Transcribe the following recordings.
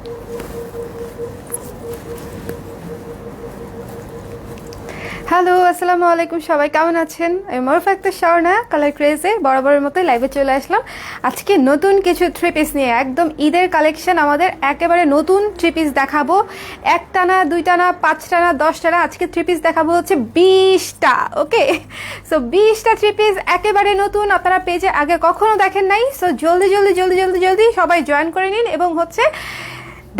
Hello, আসসালামু আলাইকুম। সবাই কেমন আছেন? আমি মরুফ আক্তার স্বর্ণা কালার ক্রেজে বরাবরের মতোই লাইভে চলে আসলাম আজকে নতুন কিছু থ্রি পিস নিয়ে। একদম ঈদের কালেকশন, আমাদের একেবারে নতুন থ্রি পিস দেখাবো। একটানা, দুইটানা, পাঁচটানা, দশটানা, আজকে থ্রি পিস দেখাবো হচ্ছে 20টা। ওকে, সো 20টা থ্রি পিস একেবারে নতুন, আপনারা পেজে আগে কখনো দেখেন নাই। সো জলদি জলদি জলদি জলদি জলদি সবাই জয়েন করে নিন এবং হচ্ছে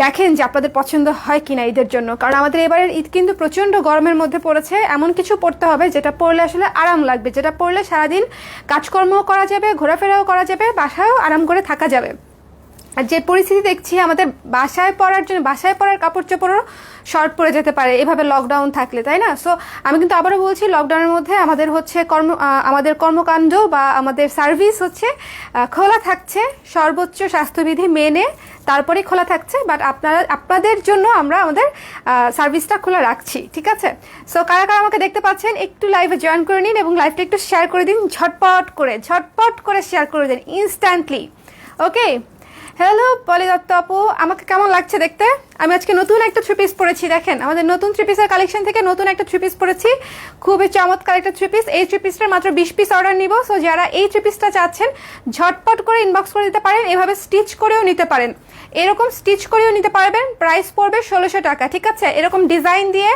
দেখেন যে আপনাদের পছন্দ হয় কিনা ঈদের জন্য। কারণ আমাদের এবারের ঈদ কিন্তু প্রচণ্ড গরমের মধ্যে পড়েছে। এমন কিছু পড়তে হবে যেটা পরলে আসলে আরাম লাগবে, যেটা পরলে সারাদিন কাজকর্মও করা যাবে, ঘোরাফেরাও করা যাবে, বাসায়ও আরাম করে থাকা যাবে। আর যে পরিস্থিতি দেখছি আমাদের বাসায় পড়ার জন্য, বাসায় পড়ার কাপড় চোপড়ও শর্ট পড়ে যেতে পারে এভাবে লকডাউন থাকলে, তাই না? সো আমি কিন্তু আবারও বলছি, লকডাউনের মধ্যে আমাদের হচ্ছে আমাদের কর্মকাণ্ড বা আমাদের সার্ভিস হচ্ছে খোলা থাকছে, সর্বোচ্চ স্বাস্থ্যবিধি মেনে তারপরে খোলা থাকছে। বাট আপনাদের জন্য আমরা আমাদের সার্ভিসটা খোলা রাখছি, ঠিক আছে? সো কারা কারা আমাকে দেখতে পাচ্ছেন একটু লাইভে জয়েন করে নিন এবং লাইভটা একটু শেয়ার করে দিন, ঝটপট করে শেয়ার করে দিন ইনস্ট্যান্টলি। ওকে, হ্যালো পলি দত্ত আপু, আমাকে কেমন লাগছে দেখতে? আমি আজকে নতুন একটা থ্রি পিস পরেছি, দেখেন আমাদের নতুন থ্রি পিসের কালেকশন থেকে নতুন একটা থ্রি পিস পরেছি, খুবই চমৎকার একটা থ্রি পিস। এই থ্রি পিসটার মাত্র 20 পিস অর্ডার নিব। সো যারা এই থ্রি পিসটা চাচ্ছেন ঝটপট করে ইনবক্স করে দিতে পারেন, এভাবে স্টিচ করেও নিতে পারেন, এরকম স্টিচ করেও নিতে পারবেন। প্রাইস পড়বে 1600 টাকা, ঠিক আছে? এরকম ডিজাইন দিয়ে,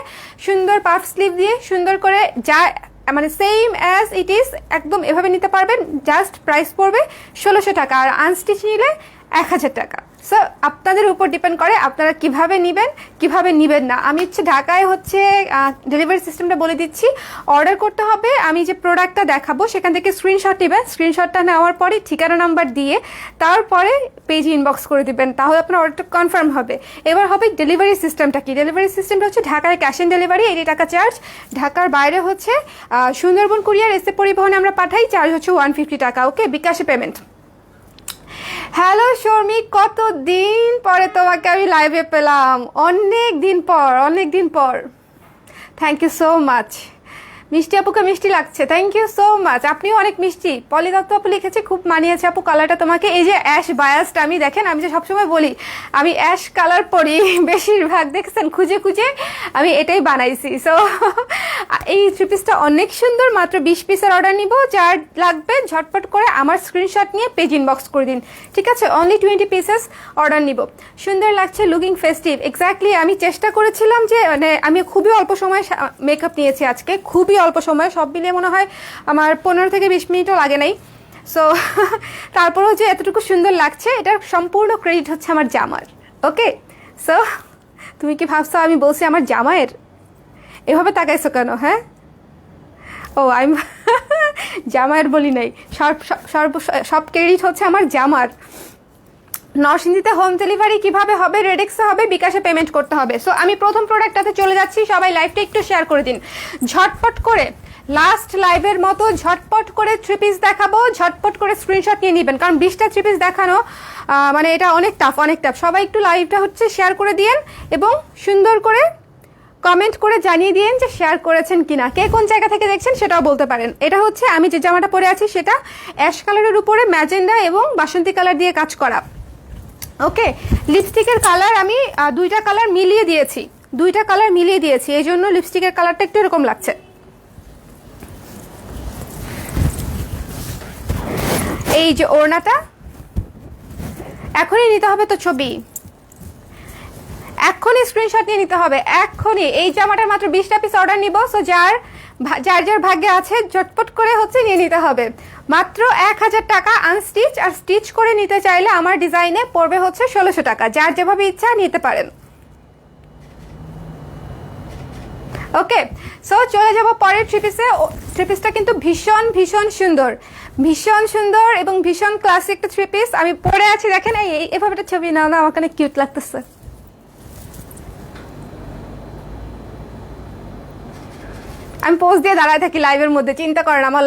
সুন্দর পাফ স্লিভ দিয়ে, সুন্দর করে যা মানে সেম অ্যাজ ইট ইজ একদম এভাবে নিতে পারবেন। জাস্ট প্রাইস পড়বে 1600 টাকা, আর আনস্টিচ নিলে 1000 টাকা। সো আপনাদের উপর ডিপেন্ড করে আপনারা কিভাবে নেবেন, কিভাবে নেবেন না। আমি হচ্ছে ঢাকায় হচ্ছে ডেলিভারি সিস্টেমটা বলে দিচ্ছি। অর্ডার করতে হবে, আমি যে প্রোডাক্টটা দেখাবো সেখান থেকে স্ক্রিনশট নেবেন, স্ক্রিনশটটা নেওয়ার পরে ঠিকানা নাম্বার দিয়ে তারপরে পেজে ইনবক্স করে দিবেন, তাহলে আপনার অর্ডারটা কনফার্ম হবে। এবার হবে ডেলিভারি সিস্টেমটা কি? ডেলিভারি সিস্টেমটা হচ্ছে ঢাকায় ক্যাশ অন ডেলিভারি 80 টাকা চার্জ, ঢাকার বাইরে হচ্ছে সুন্দরবন কুরিয়ার এসে পরিবহনে আমরা পাঠাই, চার্জ হচ্ছে 150 টাকা। ওকে, বিকাশে পেমেন্ট। হ্যালো শর্মি, কতদিন পরে তোমাকে আমি লাইভে পেলাম, অনেক দিন পর। Thank you so much. মিষ্টি আপুকে মিষ্টি লাগছে, থ্যাংক ইউ সো মাচ। আপনিও অনেক মিষ্টি। পলি দত্ত আপু লিখেছে খুব মানিয়েছে আপু কালারটা তোমাকে। এই যে অ্যাশ বায়াসড, আমি দেখেন আমি যে সবসময় বলি আমি অ্যাশ কালার পরি বেশিরভাগ, দেখছেন খুঁজে খুঁজে আমি এটাই বানাইছি। সো এই থ্রি পিসটা অনেক সুন্দর, মাত্র 20 পিসের অর্ডার নিব। যার লাগবে ঝটপট করে আমার স্ক্রিনশট নিয়ে পেজ ইনবক্স করে দিন, ঠিক আছে? অনলি 20 পিসেস অর্ডার নিব। সুন্দর লাগছে, লুকিং ফেস্টিভ। এক্স্যাক্টলি আমি চেষ্টা করেছিলাম যে মানে আমি খুবই অল্প সময় মেকআপ নিয়েছি আজকে, খুবই অল্প সময়, সব মিলিয়ে মনে হয় আমার 15 থেকে 20 মিনিটও লাগে নাই। সো তারপরেও যে এতটুকু সুন্দর লাগছে, এটার সম্পূর্ণ ক্রেডিট হচ্ছে আমার জামার। ওকে, সো তুমি কি ভাবছো আমি বলছি আমার জামাইয়ের? এভাবে তাকাইছো কেন? হ্যাঁ, ও আমি জামাইয়ের বলি নাই, সব ক্রেডিট হচ্ছে আমার জামার। নরসিংদীতে হোম ডেলিভারি কিভাবে হবে? রেডেক্সে হবে, বিকাশে পেমেন্ট করতে হবে। সো আমি প্রথম প্রোডাক্টটাতে চলে যাচ্ছি, সবাই লাইভটা একটু শেয়ার করে দিন ঝটপট করে। লাস্ট লাইভের মতো ঝটপট করে থ্রি পিস দেখাবো, ঝটপট করে স্ক্রিনশট নিয়ে নেবেন, কারণ 20টা থ্রি পিস দেখানো মানে এটা অনেক টাফ। সবাই একটু লাইভটা হচ্ছে শেয়ার করে দিয়েন এবং সুন্দর করে কমেন্ট করে জানিয়ে দিন যে শেয়ার করেছেন কিনা, কে কোন জায়গা থেকে দেখছেন সেটাও বলতে পারেন। এটা হচ্ছে আমি যে জামাটা পরে আছি সেটা অ্যাশ কালারের উপরে ম্যাজেন্ডা এবং বাসন্তী কালার দিয়ে কাজ করা। ওকে, লিপস্টিকের কালার আমি দুইটা কালার মিলিয়ে দিয়েছি, এই জন্য লিপস্টিকের কালারটা একটু এরকম লাগছে। এই যে ওড়নাটা এখনই নিতে হবে তো ছবি, এক্ষুনি স্ক্রিনশট নিয়ে নিতে হবে, এক্ষুনি। এই জামাটার মাত্র 20টা পিস অর্ডার নিব। সো যার ভাগ্যে আছে ঝটপট করে হচ্ছে নিয়ে নিতে হবে। মাত্র 1000 টাকা আনস্টিচ, আর স্টিচ করে নিতে চাইলে আমার ডিজাইনে পড়বে হচ্ছে 1600 টাকা। যার যেভাবে ইচ্ছা নিতে পারেন। ওকে, সো চলে যাব পরের থ্রি পিসে। থ্রি পিসটা কিন্তু ভীষণ সুন্দর এবং ভীষণ ক্লাসিক একটা থ্রি পিস। আমি পরে আছি, দেখেন এভাবে একটা ছবি নাও না, আমার অনেক কিউট লাগতেছে। আমি পোজ দিয়ে দাঁড়ায় থাকি লাইভের মধ্যে, চিন্তা করেন আমার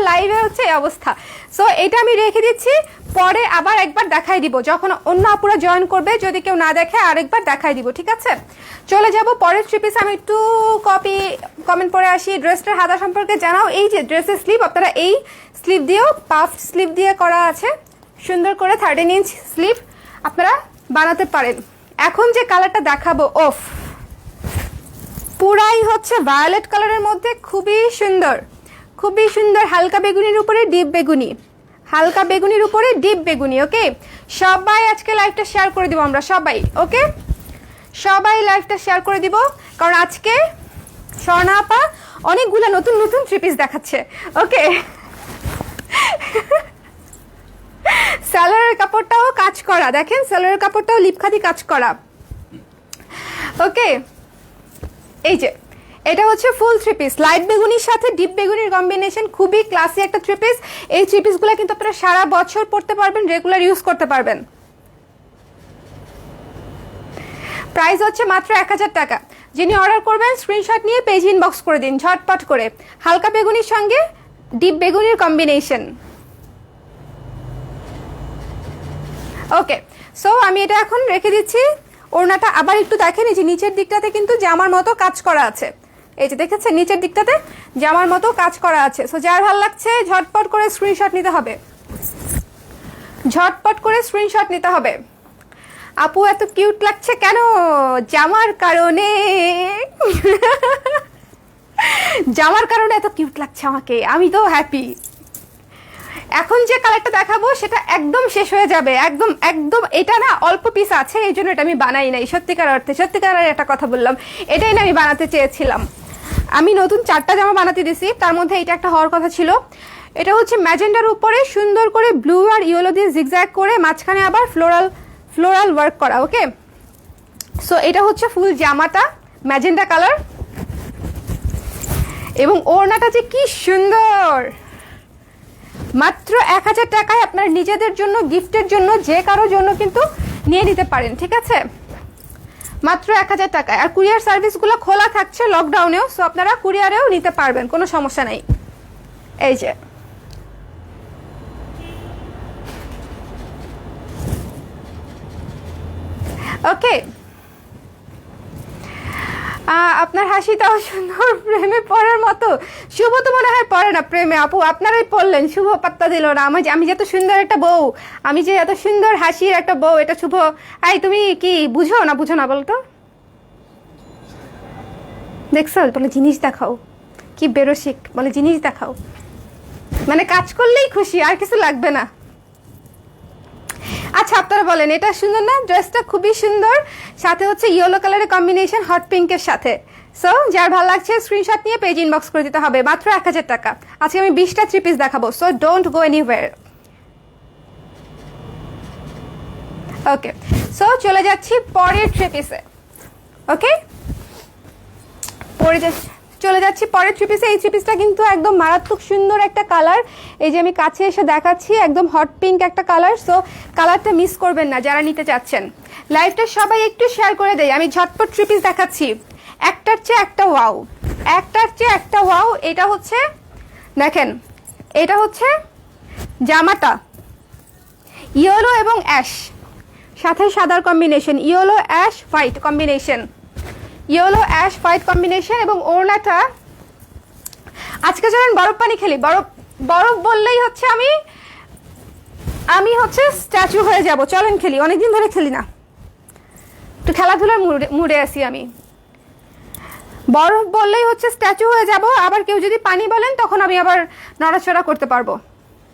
লাইভে হচ্ছে এই অবস্থা। সো এটা আমি রেখে দিচ্ছি, পরে আবার একবার দেখাই দিব যখন অন্য আপুরা জয়েন করবে, যদি কেউ না দেখে আরেকবার দেখাই দিব, ঠিক আছে? চলে যাব পরের থ্রি পিস। আমি একটু কমেন্ট পরে আসি। ড্রেসটার হাতা সম্পর্কে জানাও। এই যে ড্রেসের স্লিভ, আপনারা এই স্লিভ দিয়েও পাফ স্লিভ দিয়ে করা আছে, সুন্দর করে 13 ইঞ্চ স্লিভ আপনারা বানাতে পারেন। এখন যে কালারটা দেখাবো, ওফ, পুরাই হচ্ছে ভায়োলেট কালারের মধ্যে, খুবই সুন্দর, খুবই সুন্দর। হালকা বেগুনির উপরে ডিপ বেগুনি, হালকা বেগুনির উপরে ডিপ বেগুনি। ওকে, সবাই আজকে লাইভটা শেয়ার করে দিব আমরা সবাই। ওকে, সবাই লাইভটা শেয়ার করে দিব, কারণ আজকে স্বর্ণা আপা অনেকগুলো নতুন নতুন থ্রি পিস দেখাচ্ছে। ওকে, সালোয়ারের কাপড়টাও কাজ করা, দেখেন সালোয়ারের কাপড়টাও লিপখাদি কাজ করা। ওকে, এই যে এটা হচ্ছে ফুল থ্রি পিস, লাইট বেগুনির সাথে ডিপ বেগুনির কম্বিনেশন, খুবই ক্লাসি একটা থ্রি পিস। এই থ্রি পিসগুলো কিন্তু আপনারা সারা বছর পরতে পারবেন, রেগুলার ইউজ করতে পারবেন। প্রাইস হচ্ছে মাত্র 1000 টাকা। যিনি অর্ডার করবেন স্ক্রিনশট নিয়ে পেজ ইনবক্স করে দিন ঝটপট করে। হালকা বেগুনির সঙ্গে ডিপ বেগুনির কম্বিনেশন। ওকে, সো আমি এটা এখন রেখে দিচ্ছি। ওড়নাটা আবার একটু দেখেন, এই যে নিচের দিকটাতে কিন্তু জামার মতো কাজ করা আছে, এই যে দেখেছেন নিচের দিকটাতে জামার মতো কাজ করা আছে। সো যার ভালো লাগছে ঝটপট করে স্ক্রিনশট নিতে হবে, ঝটপট করে স্ক্রিনশট নিতে হবে। আপু এত কিউট লাগছে কেন? জামার কারণে, জামার কারণে এত কিউট লাগছে আমাকে, আমি তো হ্যাপি। এখন যে কালারটা দেখাবো সেটা একদম শেষ হয়ে যাবে, একদম একদম। এটা না অল্প পিস আছে, এই জন্য এটা আমি বানাই নাই, সত্যিকার অর্থে, সত্যিকার একটা কথা বললাম, এটাই না আমি বানাতে চেয়েছিলাম। আমি নতুন 4টা জামা বানাতে দিছি, তার মধ্যে এটা একটা হওয়ার কথা ছিল। এটা হচ্ছে ম্যাজেন্ডার উপরে সুন্দর করে ব্লু আর ইয়েলো দিয়ে জিগজ্যাগ করে, মাঝখানে আবার ফ্লোরাল ফ্লোরাল ওয়ার্ক করা। ওকে, সো এটা হচ্ছে ফুল জামাটা ম্যাজেন্ডা কালার, এবং ওড়নাটা যে কি সুন্দর। মাত্র 1000 টাকায় আপনার নিজেদের জন্য, গিফটের জন্য, যে কারোর জন্য কিন্তু নিয়ে নিতে পারেন, ঠিক আছে? মাত্র 1000 টাকায়। আর কুরিয়ার সার্ভিসগুলো খোলা থাকছে লকডাউনেও, সো আপনারা কুরিয়ারেও নিতে পারবেন, কোনো সমস্যা নেই। এই যে ওকে, আপনার হাসিটাও সুন্দর, প্রেমে পড়ার মতো। শুভ তো মনে হয় পড়ে না প্রেমে, আপু আপনারাই পড়লেন, শুভ পাত্তা দিল না। আমি যে এত সুন্দর একটা বউ, আমি যে এত সুন্দর হাসির একটা বউ, এটা শুভ। এই তুমি কি বুঝো না, বুঝো না বলতো? দেখছো, বলে জিনিস দেখাও, কি বেরসিক, বলে জিনিস দেখাও, মানে কাজ করলেই খুশি, আর কিছু লাগবে না। আচ্ছা আপনারা বলেন, এটা সুন্দর না? ড্রেসটা খুবই সুন্দর, সাথে হচ্ছে ইয়েলো কালারের কম্বিনেশন হট পিঙ্কের সাথে। সো যার ভালো লাগছে স্ক্রিনশট নিয়ে পেজ ইনবক্স করে দিতে হবে। মাত্র 1000 টাকা। আজকে আমি 20টা থ্রি পিস দেখাবো, so don't go anywhere. Okay, so চলে যাচ্ছি পরের থ্রি পিসে। ওকে, চলে যাচ্ছি পরের থ্রি পিসে। এই থ্রি পিসটা কিন্তু একদম মারাত্মক সুন্দর একটা কালার, এই যে আমি কাছে এসে দেখাচ্ছি, একদম হট পিঙ্ক একটা কালার। সো কালারটা মিস করবেন না যারা নিতে চাচ্ছেন। লাইভটা সবাই একটু শেয়ার করে দেয়, আমি ঝটপট থ্রি পিস দেখাচ্ছি, একটার চেয়ে একটা ওয়াও, একটার চেয়ে একটা ওয়াও। এটা হচ্ছে দেখেন, এটা হচ্ছে জামাটা ইয়েলো এবং অ্যাশ, সাথে সাদার combination, yellow ash white combination, yellow ash white combination. এবং ওড়নাটা আজকে যখন বরফ পানি খেলি, বরফ বরফ বললেই হচ্ছে আমি হচ্ছে স্ট্যাচু হয়ে যাব। চলেন খেলি, অনেকদিন ধরে খেলি না, একটু খেলাধুলার মুডে আসি আমি। বরফ বললেই হচ্ছে স্ট্যাচু হয়ে যাব, আবার কেউ যদি পানি বলেন তখন আমি আবার নড়াচড়া করতে পারবো।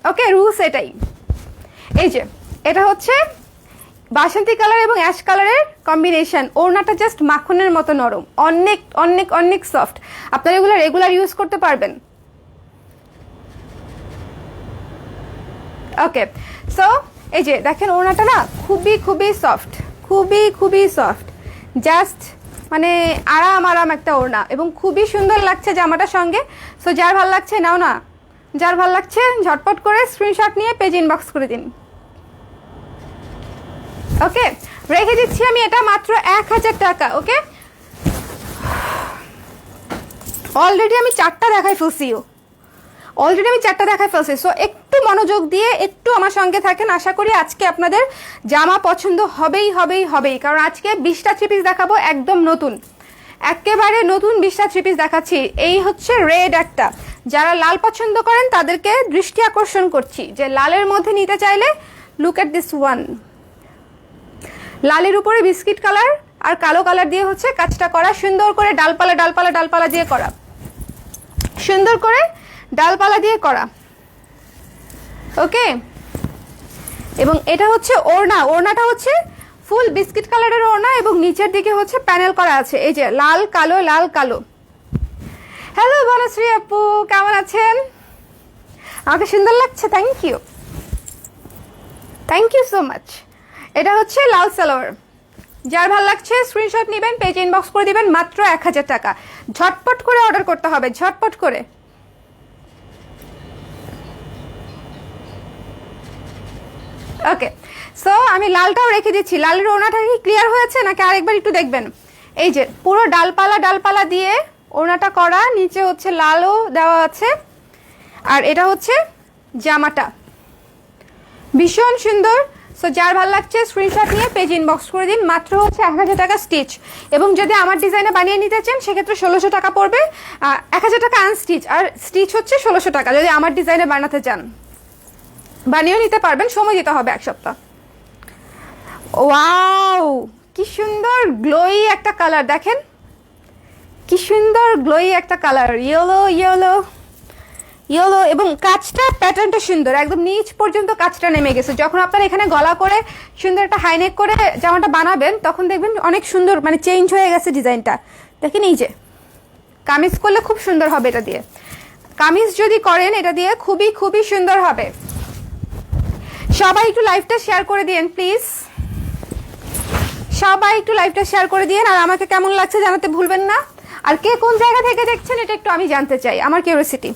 ওকে, রুলস এটাই। এই যে এটা হচ্ছে বাসন্তী কালার এবং অ্যাশ কালারের কম্বিনেশন। ওড়নাটা জাস্ট মাখনের মতো নরম, অনেক অনেক অনেক সফট। আপনারা এগুলো রেগুলার ইউজ করতে পারবেন। ওকে, সো এই যে দেখেন ওড়নাটা না খুবই খুবই সফট, খুবই খুবই সফট, জাস্ট মানে আরাম আরাম একটা ওড়না, এবং খুবই সুন্দর লাগছে জামাটার সঙ্গে। সো যার ভাল লাগছে নাও না, যার ভাল লাগছে ঝটপট করে স্ক্রিনশট নিয়ে পেজ ইনবক্স করে দিন। ওকে, রেখে দিচ্ছি আমি এটা মাত্র 1000 টাকা। ওকে, অলরেডি আমি 4টা দেখাই ফেলছি, সো একটু মনোযোগ দিয়ে একটু আমার সঙ্গে থাকেন। আশা করি আজকে আপনাদের জামা পছন্দ হবেই, কারণ আজকে 20টা থ্রি পিস দেখাবো, একদম নতুন, একেবারে নতুন 20টা থ্রি পিস দেখাচ্ছি। এই হচ্ছে রেড একটা, যারা লাল পছন্দ করেন তাদেরকে দৃষ্টি আকর্ষণ করছি যে লালের মধ্যে নিতে চাইলে লুক এট দিস ওয়ান। লালের উপরে বিস্কিট কালার আর কালো কালার দিয়ে হচ্ছে কাজটা করা, সুন্দর করে ডালপালা ডালপালা ডালপালা দিয়ে করা, সুন্দর করে ডালপালা দিয়ে করা। ওকে, এবং এটা হচ্ছে ওড়না, ওড়নাটা হচ্ছে ফুল বিস্কিট কালারের ওড়না এবং নিচের দিকে হচ্ছে প্যানেল করা আছে, এই যে লাল কালো লাল কালো। হ্যালো বনশ্রী আপু, কেমন আছেন? আমাকে সুন্দর লাগছে, thank you, thank you so much. এটা হচ্ছে লাল সালোয়ার, যার ভালো লাগছে স্ক্রিনশট নেবেন, পেজ ইনবক্স করে দিবেন, মাত্র 1000 টাকা। ঝটপট করে অর্ডার করতে হবে, ঝটপট করে। ওকে, সো আমি লালটাও রেখে দিচ্ছি। লালের ওড়নাটা কি ক্লিয়ার হয়েছে নাকি আরেকবার একটু দেখবেন? এই যে পুরো ডালপালা ডালপালা দিয়ে ওড়নাটা করা, নিচে হচ্ছে লালও দেওয়া আছে, আর এটা হচ্ছে জামাটা, ভীষণ সুন্দর। সো যার ভালো লাগছে স্ক্রিনশট নিয়ে পেজ ইনবক্স করে দিন, মাত্র হচ্ছে 1000 টাকা স্টিচ। এবং যদি আমার ডিজাইনে বানিয়ে নিতে চান সেক্ষেত্রে 1600 টাকা পড়বে, 1000 টাকা আনস্টিচ, আর স্টিচ হচ্ছে 1600 টাকা। যদি আমার ডিজাইনে বানাতে চান বানিয়েও নিতে পারবেন, সময় দিতে হবে 1 সপ্তাহ। ওয়াও, কি সুন্দর গ্লোই একটা কালার, দেখেন কি সুন্দর গ্লোই একটা কালার, ইয়েলো ইয়েলো ইয়েলো, এবং কাজটা প্যাটার্নটা সুন্দর, একদম নিচ পর্যন্ত কাজটা নেমে গেছে। যখন আপনারা এখানে গলা করে সুন্দর একটা হাইনেক করে জামাটা বানাবেন তখন দেখবেন অনেক সুন্দর, মানে চেঞ্জ হয়ে গেছে ডিজাইনটা। দেখেন এই যে কামিজ করলে খুব সুন্দর হবে এটা দিয়ে, কামিজ যদি করেন এটা দিয়ে খুবই খুবই সুন্দর হবে। সবাই একটু লাইভটা শেয়ার করে দিন প্লিজ, সবাই একটু লাইভটা শেয়ার করে দিন, আর আমাকে কেমন লাগছে জানাতে ভুলবেন না। আর কে কোন জায়গা থেকে দেখছেন এটা একটু আমি জানতে চাই, আমার কিউরিওসিটি।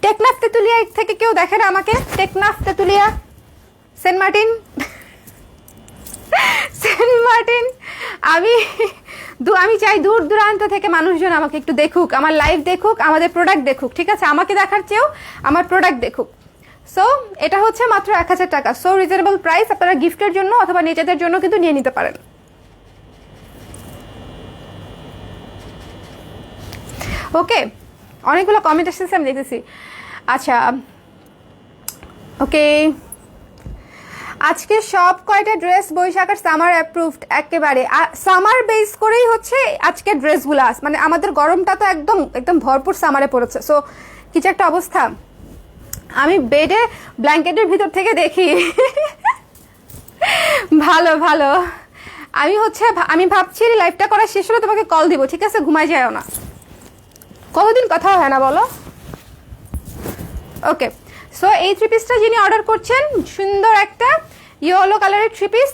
টেকনাফ তেতুলিয়া থেকে কেউ দেখে না আমাকে? Teknaf Tetulia, Saint Martin, Saint Martin, আমি চাই দূর দূরান্ত থেকে মানুষজন আমাকে একটু দেখুক, আমার লাইভ দেখুক, আমাদের প্রোডাক্ট দেখুক, ঠিক আছে? আমাকে দেখার চেয়েও আমার প্রোডাক্ট দেখুক। সো এটা হচ্ছে মাত্র 1000 টাকা, সো রিজনেবল প্রাইস। আপনারা গিফটের জন্য অথবা নিজেদের জন্য কিন্তু নিয়ে নিতে পারেন। ওকে, অনেকগুলো কমেন্ট এসেছে আমি দেখতেছি। আচ্ছা, ওকে, আজকে সব কয়টা ড্রেস বৈশাখের সামার অ্যাপ্রুভড, একেবারে সামার বেস করেই হচ্ছে আজকে ড্রেসগুলো মানে আমাদের গরমটা তো একদম একদম ভরপুর সামারে পড়েছে। সো কিছু একটা অবস্থা, আমি বেডে ব্ল্যাঙ্কেটের ভিতর থেকে দেখি। ভালো ভালো, আমি ভাবছি লাইভটা করা শেষ হলে তোমাকে কল দিব, ঠিক আছে? ঘুমাই যাও না, কতদিন কথা হয় না বলো। ওকে, সো এই থ্রি পিসটা যিনি অর্ডার করছেন, সুন্দর একটা ইয়েলো কালারের থ্রি পিস,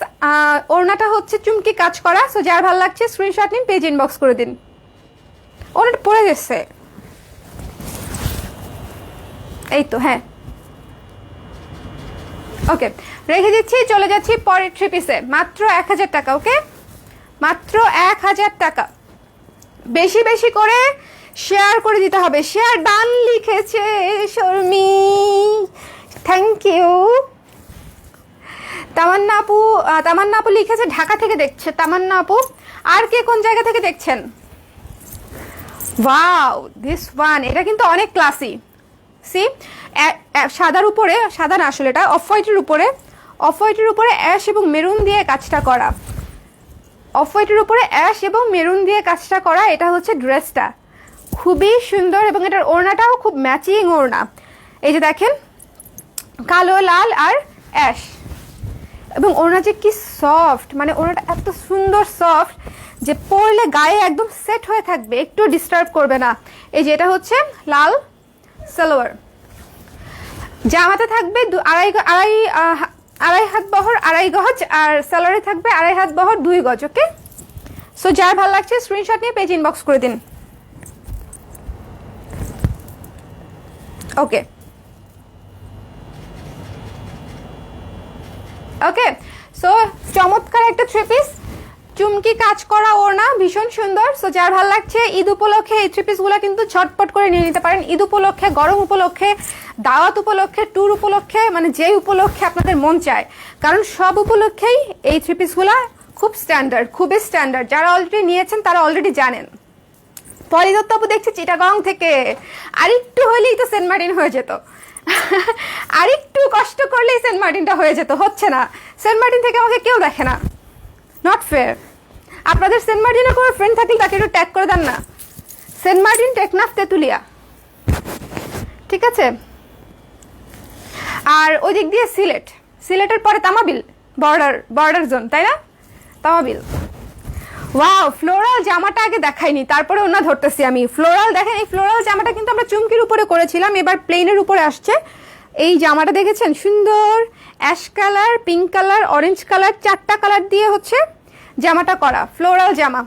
ওড়নাটা হচ্ছে চুমকি কাজ করা। সো যার ভালো লাগছে স্ক্রিনশট নিন, পেজ ইনবক্স করে দিন। ওড়নাটা পড়ে যাচ্ছে, এই তো, হ্যাঁ। ওকে, রেখে দিচ্ছি, চলে যাচ্ছি পরের থ্রি পিসে, মাত্র 1000 টাকা। ওকে, মাত্র 1000 টাকা। বেশি বেশি করে শেয়ার করে দিতে হবে। শেয়ার ডান লিখেছে শর্মি, থ্যাংক ইউ। তামান্না আপু লিখেছে ঢাকা থেকে দেখছে, তামান্না আপু। আর কে কোন জায়গা থেকে দেখছেন? ওয়াও, দিস ওয়ান, এটা কিন্তু অনেক ক্লাসি। সি, সাদার উপরে, সাদা না আসলে এটা অফ হোয়াইটের উপরে অ্যাশ এবং মেরুন দিয়ে কাজটা করা, অফ হোয়াইটের উপরে অ্যাশ এবং মেরুন দিয়ে কাজটা করা। এটা হচ্ছে ড্রেসটা, খুবই সুন্দর, এবং এটার ওড়নাটাও খুব ম্যাচিং ওড়না। এই যে দেখেন, কালো লাল আর অ্যাশ, এবং ওড়না যে কি সফট, মানে ওড়নাটা এত সুন্দর সফট যে পরলে গায়ে একদম সেট হয়ে থাকবে, একটু ডিস্টার্ব করবে না। এই যে এটা হচ্ছে লাল সালোয়ার, জামাতে থাকবে আড়াই হাত বহর 2.5 গজ, আর সালোয়ারে থাকবে 2.5 হাত বহর 2 গজ। ওকে, সো যার ভালো লাগছে স্ক্রিনশট নিয়ে পেজ ইনবক্স করে দিন। ওকে ওকে, সো চমৎকার একটা থ্রি পিস, চুমকি কাজ করা ওড়না, ভীষণ সুন্দর। সো যার ভালো লাগছে ঈদ উপলক্ষে এই থ্রি পিসগুলো কিন্তু ঝটপট করে নিয়ে নিতে পারেন। ঈদ উপলক্ষে, গরম উপলক্ষে, দাওয়াত উপলক্ষে, ট্যুর উপলক্ষে, মানে যেই উপলক্ষে আপনাদের মন চায়, কারণ সব উপলক্ষেই এই থ্রি পিসগুলো খুব স্ট্যান্ডার্ড, খুবই স্ট্যান্ডার্ড। যারা অলরেডি নিয়েছেন তারা অলরেডি জানেন। পরিদত্ত আপু দেখছি চিটাগং থেকে, আরেকটু হলেই তো সেন্ট মার্টিন হয়ে যেত, আরেকটু কষ্ট করলেই সেন্ট মার্টিনটা হয়ে যেত, হচ্ছে না। সেন্ট মার্টিন থেকে আমাকে কেউ দেখে না, নট ফেয়ার। আপনাদের সেন্ট মার্টিনের কোনো ফ্রেন্ড থাকলে তাকে একটু ট্যাগ করে দেন না, সেন্ট মার্টিন, টেকনাফ, তেঁতুলিয়া, ঠিক আছে? আর ওই দিক দিয়ে সিলেট, সিলেটের পরে তামাবিল, বর্ডার জোন, তাই না? তামাবিল। ওয়াও, ফ্লোরাল জামাটা আগে দেখাইনি, তারপরে ওনা ধরতেছি আমি। ফ্লোরাল দেখেন, এই ফ্লোরাল জামাটা কিন্তু আমরা চুমকির উপরে করেছিলাম, এবার প্লেনের উপরে আসছে। এই জামাটা দেখেছেন, সুন্দর ash colour, pink colour, orange colour, 4টা কালার দিয়ে হচ্ছে জামাটা করা, ফ্লোরাল জামা,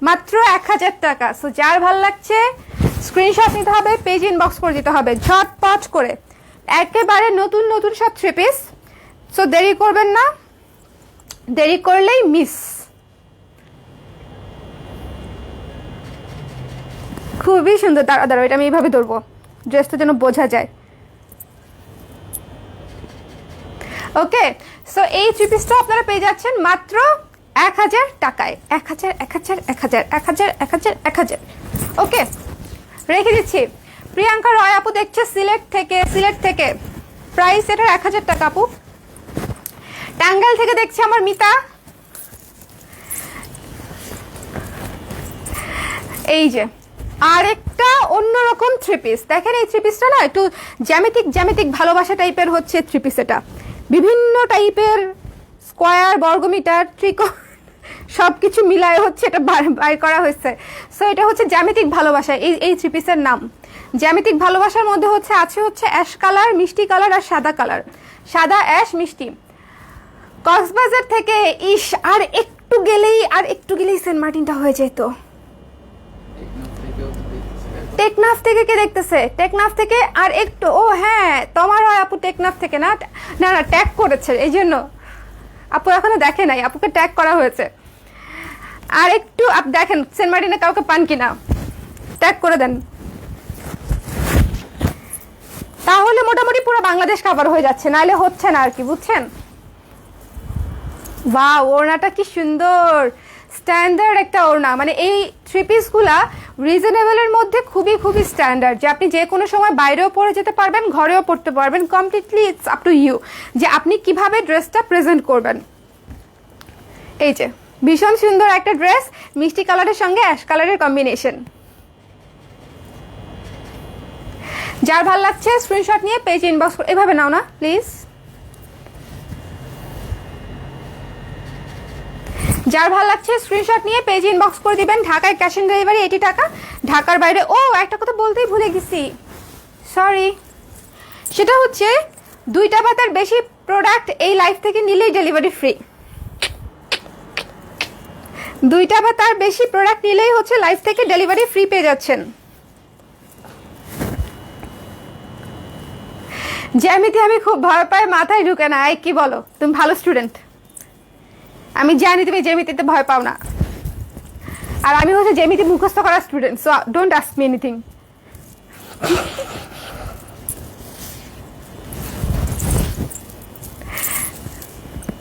মাত্র 1000 টাকা। সো যার ভাল লাগছে স্ক্রিনশট নিতে হবে, পেজ ইনবক্স করে দিতে হবে ঝটপট করে। একেবারে নতুন নতুন সব 3 পিস। সো দেরি করবেন না, দেরি করলেই মিস। খুবই সুন্দর। দাঁড়া, এটা আমি এইভাবে ধরবো, ড্রেসটা যেন বোঝা যায়। ওকে, সো এই 3 পিসটা আপনারা পেয়ে যাচ্ছেন মাত্র 1000 টাকায়। 1000। ওকে, রেখে দিচ্ছি। প্রিয়াঙ্কা রয় আপু দেখছে সিলেট থেকে, প্রাইস এটার 1000 টাকা আপু। টাঙ্গাইল থেকে দেখছে আমার মিতা। এই যে আরেকটা অন্যরকম 3 পিস দেখেন। এই 3 পিসটা না একটু জ্যামিতিক ভালোবাসা টাইপের হচ্ছে 3 পিস। এটা বিভিন্ন টাইপের স্কোয়ার, বর্গমিটার, ত্রিকোণ সব কিছু মিলায় হচ্ছে এটা বাই করা হয়েছে। সো এটা হচ্ছে জ্যামিতিক ভালোবাসা। এই 3 পিসের নাম জ্যামিতিক ভালোবাসার মধ্যে আছে হচ্ছে অ্যাশ কালার, মিষ্টি কালার আর সাদা কালার। সাদা, অ্যাশ, মিষ্টি। কক্সবাজার থেকে আর একটু গেলেই সেন্ট মার্টিনটা হয়ে যেত। টেকনাফ থেকে কে দেখতেছে? টেকনাফ থেকে আর একটু, ও হ্যাঁ তোমার হয় আপু টেকনাফ থেকে, না ট্যাগ করেছে, এই জন্য আপু এখনো দেখে নাই, আপুকে ট্যাগ করা হয়েছে। আর একটু দেখেন সেন্ট মার্টিনে কাউকে পান কিনা, ট্যাগ করে দেন, তাহলে মোটামুটি পুরো বাংলাদেশ কভার হয়ে যাচ্ছে, নাইলে হচ্ছে না আর কি, বুঝছেন? বাহ, ওড়নাটা কি সুন্দর, স্ট্যান্ডার্ড একটা ওড়না। মানে এই 3 পিসগুলা রিজনেবলের মধ্যে খুবই স্ট্যান্ডার্ড, যে আপনি যে কোনো সময় বাইরেও পরে যেতে পারবেন, ঘরেও পরতে পারবেন। Completely it's up to you যে আপনি কিভাবে ড্রেসটা প্রেজেন্ট করবেন। এই যে ভীষণ সুন্দর একটা ড্রেস, মিষ্টি কালারের সঙ্গে অ্যাশ কালারের কম্বিনেশন। যার ভাল লাগছে স্ক্রিনশট নিয়ে পেজ ইনবক্স, এভাবে নাও না প্লিজ। যার ভালো লাগছে স্ক্রিনশট নিয়ে পেজ ইনবক্স করে দিবেন। ঢাকায় ক্যাশ অন ডেলিভারি 80 টাকা, ঢাকার বাইরে। ও একটা কথা বলতেই ভুলে গেছি, সরি, সেটা হচ্ছে 2টা বা তার বেশি প্রোডাক্ট এই লাইভ থেকে নিলেই ডেলিভারি ফ্রি। 2টা বা তার বেশি প্রোডাক্ট নিলেই হচ্ছে লাইভ থেকে ডেলিভারি ফ্রি পেয়ে যাচ্ছেন। জ্যামিতি আমি খুব ভয় পাই, মাথায় ঢুকে না। কি বলো, তুমি ভালো স্টুডেন্ট, আমি জানি তুমি জ্যামিতিতে ভয় পাও না। আর আমি হচ্ছে জ্যামিতি মুখস্থ করা student, so don't ask me anything.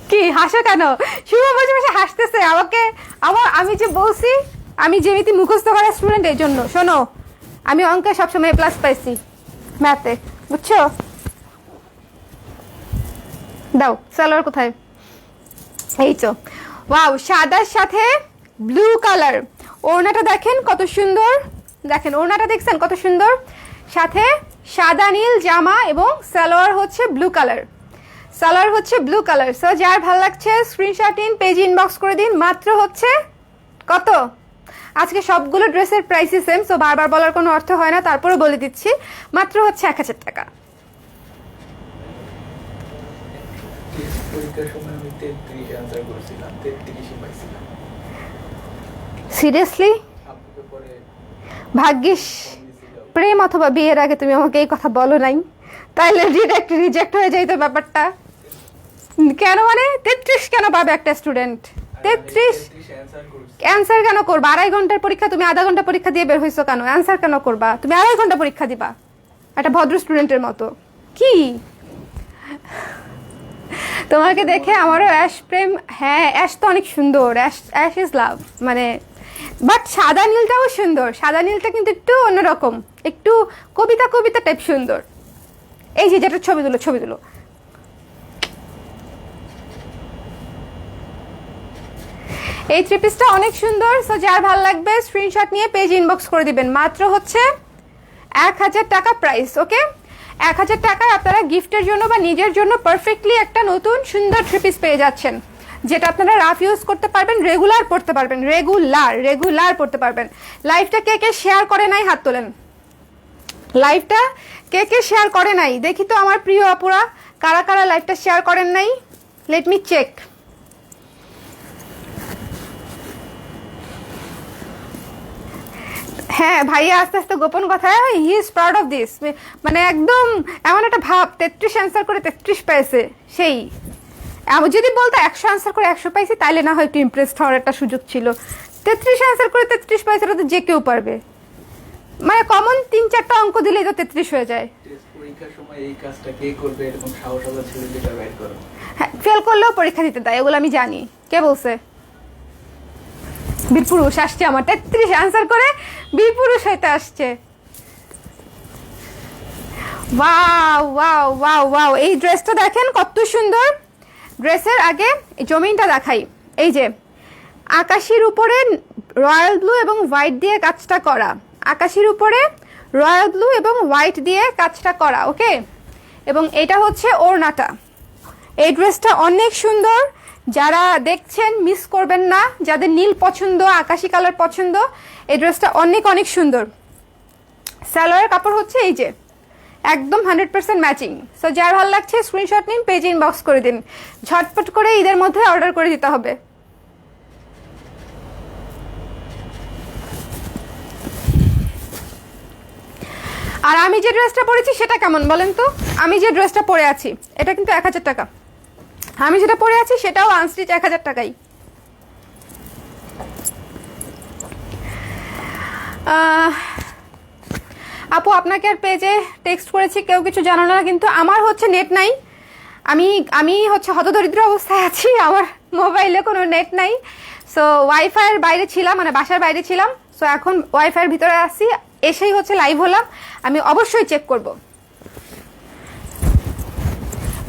কি হাসো কেন? শুভ বসে বসে হাসতেছে আমাকে। আমি যে বলছি আমি জ্যামিতি মুখস্থ করা স্টুডেন্ট, এই জন্য। শোনো, আমি অঙ্কে সবসময় A+ পাইছি, ম্যাথে, বুঝছো? দাও সালোয়ার কোথায়? এই তো, ওয়াও, সাদার সাথে ব্লু কালার। ওড়নাটা দেখেন কত সুন্দর, দেখেন ওড়নাটা দেখছেন কত সুন্দর, সাথে সাদা নীল জামা এবং সালোয়ার হচ্ছে ব্লু কালার। সো যার ভালো লাগছে স্ক্রিনশট নিন, পেজ ইনবক্স করে দিন। মাত্র হচ্ছে কত? আজকে সবগুলো ড্রেসের প্রাইসই সেম, সো বারবার বলার কোনো অর্থ হয় না, তারপরে বলে দিচ্ছি, মাত্র হচ্ছে 1000 টাকা। সিরিয়াসলি? ভাগ্যিস প্রেম অথবা বিয়ের আগে তুমি আমাকে এই কথা বলো নাই, তাইলে রিজেক্ট হয়ে যাইতো ব্যাপারটা। কেন মানে 33 কেন পাবে একটা স্টুডেন্ট? 33 অ্যান্সার কেন করবা? 2.5 ঘন্টার পরীক্ষা, তুমি আধা ঘন্টা পরীক্ষা দিয়ে বের হইছো কেন? অ্যান্সার কেন করবা? তুমি 2.5 ঘন্টা পরীক্ষা দিবা একটা ভদ্র স্টুডেন্টের মতো। কি তোমাকে দেখে আমারও অ্যাশ প্রেম। হ্যাঁ, অ্যাশ তো অনেক সুন্দর, অ্যাশ ইজ লাভ, মানে বাট সাদা নীলটাও সুন্দর। সাদা নীলটা কিন্তু একটু অন্যরকম, একটু কবিতা টাইপ সুন্দর। এই যে যেটা ছবি তুলো এই থ্রি পিসটা অনেক সুন্দর। সো যার ভালো লাগবে স্ক্রিনশট নিয়ে পেজ ইনবক্স করে দিবেন। মাত্র হচ্ছে 1000 টাকা প্রাইস। ওকে, 1000 টাকায় আপনারা গিফটের জন্য বা নিজের জন্য পারফেক্টলি একটা নতুন সুন্দর থ্রি পিস পেয়ে যাচ্ছেন, যেটা আপনারা রাফ ইউজ করতে পারবেন, রেগুলার পড়তে পারবেন, রেগুলার পড়তে পারবেন। লাইভটা কে কে শেয়ার করে নাই হাত তোলেন। লাইভটা কে কে শেয়ার করে নাই দেখি তো আমার প্রিয় আপুরা, কারা কারা লাইভটা শেয়ার করেন নাই, লেট মি চেক। হ্যাঁ ভাইয়া আস্তে আস্তে গোপন কথা, he is proud of this, মানে একদম এমন একটা ভাব 33 অ্যান্সার করে 33 পেয়েছে। সেই আমি যদি বলতো 100 অ্যান্সার করে 100 পাইছি তাইলে না হয় একটু ইমপ্রেসড হওয়ার একটা সুযোগ ছিল। 33 অ্যান্সার করে 33 পাইছে, এটা তো যে কেউ পারবে, মানে কমন 3-4টা অঙ্ক দিলেই তো 33 হয়ে যায়। পরীক্ষার সময় এই কাজটা কে করবে এরকম সাহসওয়ালা ছেলেটা বাইর করো। হ্যাঁ, ফেল করলেও পরীক্ষা দিতে দেয়, এগুলো আমি জানি। কে বলছে? বীরপুরুষ আসছে আমার, 33 অ্যান্সার করে বীরপুরুষ হইতে আসছে। ওয়াও ওয়াও ওয়াও ওয়াও, এই ড্রেসটা দেখেন কত সুন্দর। ড্রেসের আগে জমিনটা দেখাই। এই যে আকাশির উপরে রয়্যাল ব্লু এবং হোয়াইট দিয়ে কাজটা করা, আকাশির উপরে রয়্যাল ব্লু এবং হোয়াইট দিয়ে কাজটা করা। ওকে, এবং এটা হচ্ছে ওড়নাটা। এই ড্রেসটা অনেক সুন্দর, যারা দেখছেন মিস করবেন না। যাদের নীল পছন্দ, আকাশি কালার পছন্দ, এই ড্রেসটা অনেক অনেক সুন্দর। সালোয়ারের কাপড় হচ্ছে এই যে একদম 100% ম্যাচিং। সো যার ভালো লাগছে স্ক্রিনশট নিন, পেজ ইনবক্স করে দিন। ঝটপট করে ঈদের মধ্যে অর্ডার করে দিতে হবে। আর আমি যে ড্রেসটা পরেছি সেটা কেমন বলেন তো? আমি যে ড্রেসটা পরে আছি এটা কিন্তু 1000 টাকা। আমি যেটা পরে আছি সেটাও আনস্টিচ 1000 টাকাই। আপু আপনাকে আর পেজে টেক্সট করেছি, কেউ কিছু জানো না, কিন্তু আমার হচ্ছে নেট নাই। আমি হচ্ছে হতদরিদ্র অবস্থায় আছি, আমার মোবাইলে কোনো নেট নাই। সো ওয়াইফাইয়ের বাইরে ছিলাম, মানে বাসার বাইরে ছিলাম। সো এখন ওয়াইফাইয়ের ভিতরে আসছি, এসেই হচ্ছে লাইভ হলাম। আমি অবশ্যই চেক করব,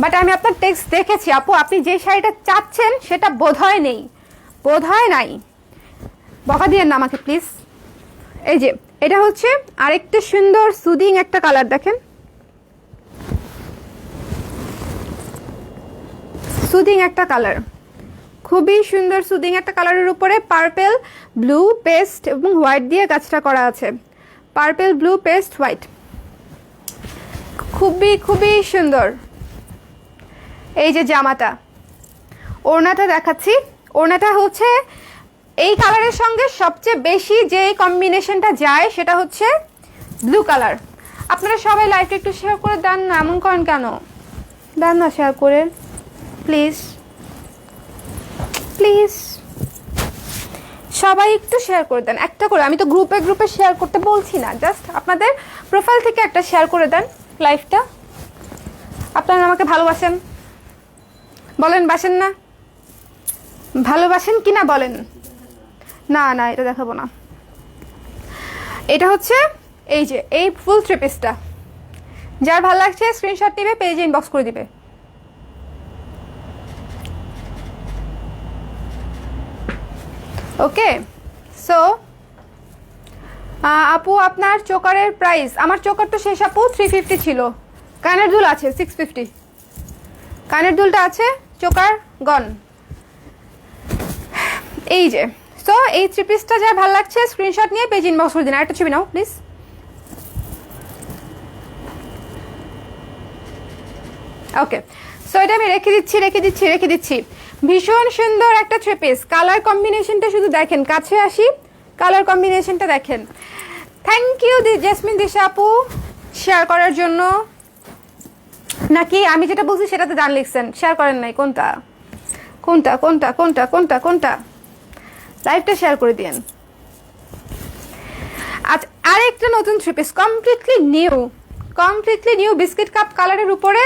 বাট আমি আপনার টেক্সট দেখেছি আপু। আপনি যে শাড়িটা চাচ্ছেন সেটা বোধহয় নেই, বোধহয় নাই। বকা দিয়েন না আমাকে প্লিজ। এই যে এটা হচ্ছে আরেকটা সুন্দর সুদিং একটা কালার, দেখেন সুদিং একটা কালার, খুবই সুন্দর সুদিং একটা কালারের উপরে পার্পেল ব্লু পেস্ট এবং হোয়াইট দিয়ে কাজটা করা আছে। পার্পেল ব্লু পেস্ট হোয়াইট, খুবই খুবই সুন্দর। এই যে জামাটা, ওড়নাটা দেখাচ্ছি। ওড়নাটা হচ্ছে এই কালারের সঙ্গে সবচেয়ে বেশি যে কম্বিনেশনটা যায় সেটা হচ্ছে ব্লু কালার। আপনারা সবাই লাইভটা একটু শেয়ার করে দেন না, এমন করেন কেন? দেন না শেয়ার করে প্লিজ প্লিজ, সবাই একটু শেয়ার করে দেন, একটা করে। আমি তো গ্রুপে গ্রুপে শেয়ার করতে বলছি না, জাস্ট আপনাদের প্রোফাইল থেকে একটা শেয়ার করে দেন লাইভটা। আপনারা আমাকে ভালোবাসেন, বলেন বাসেন না? ভালোবাসেন কি না বলেন? না না, এটা দেখাবো না। এটা হচ্ছে এই যে এই ফুল থ্রি পিসটা, যার ভালো লাগছে স্ক্রিনশট নেবে, পেজে ইনবক্স করে দিবে। ওকে, সো আপু আপনার চোকারের প্রাইস? আমার চোকার তো শেষ আপু, 350 ছিল। কানের দুল আছে 650, কানের দুলটা আছে, চোকার গন। এই যে সো এই থ্রি পিসটা যার ভালো লাগছে স্ক্রিনশট নিয়ে পেজ ইনবক্স করে দিন। আরেকটা ছবি নাও প্লিজ। ওকে, সো এটা আমি রেখে দিচ্ছি। ভীষণ সুন্দর একটা থ্রি পিস, কালার কম্বিনেশনটা শুধু দেখেন, কাছে আসি, কালার কম্বিনেশনটা দেখেন। থ্যাংক ইউ জেসমিন দিশা আপু শেয়ার করার জন্য। নাকি আমি যেটা বলছি সেটাতে ডান লিখছেন, শেয়ার করেন নাই? কোনটা কোনটা কোনটা কোনটা কোনটা কোনটা? লাইভটা শেয়ার করে দিন। আচ্ছা, আরেকটা নতুন three piece, completely new biscuit cup কালারের উপরে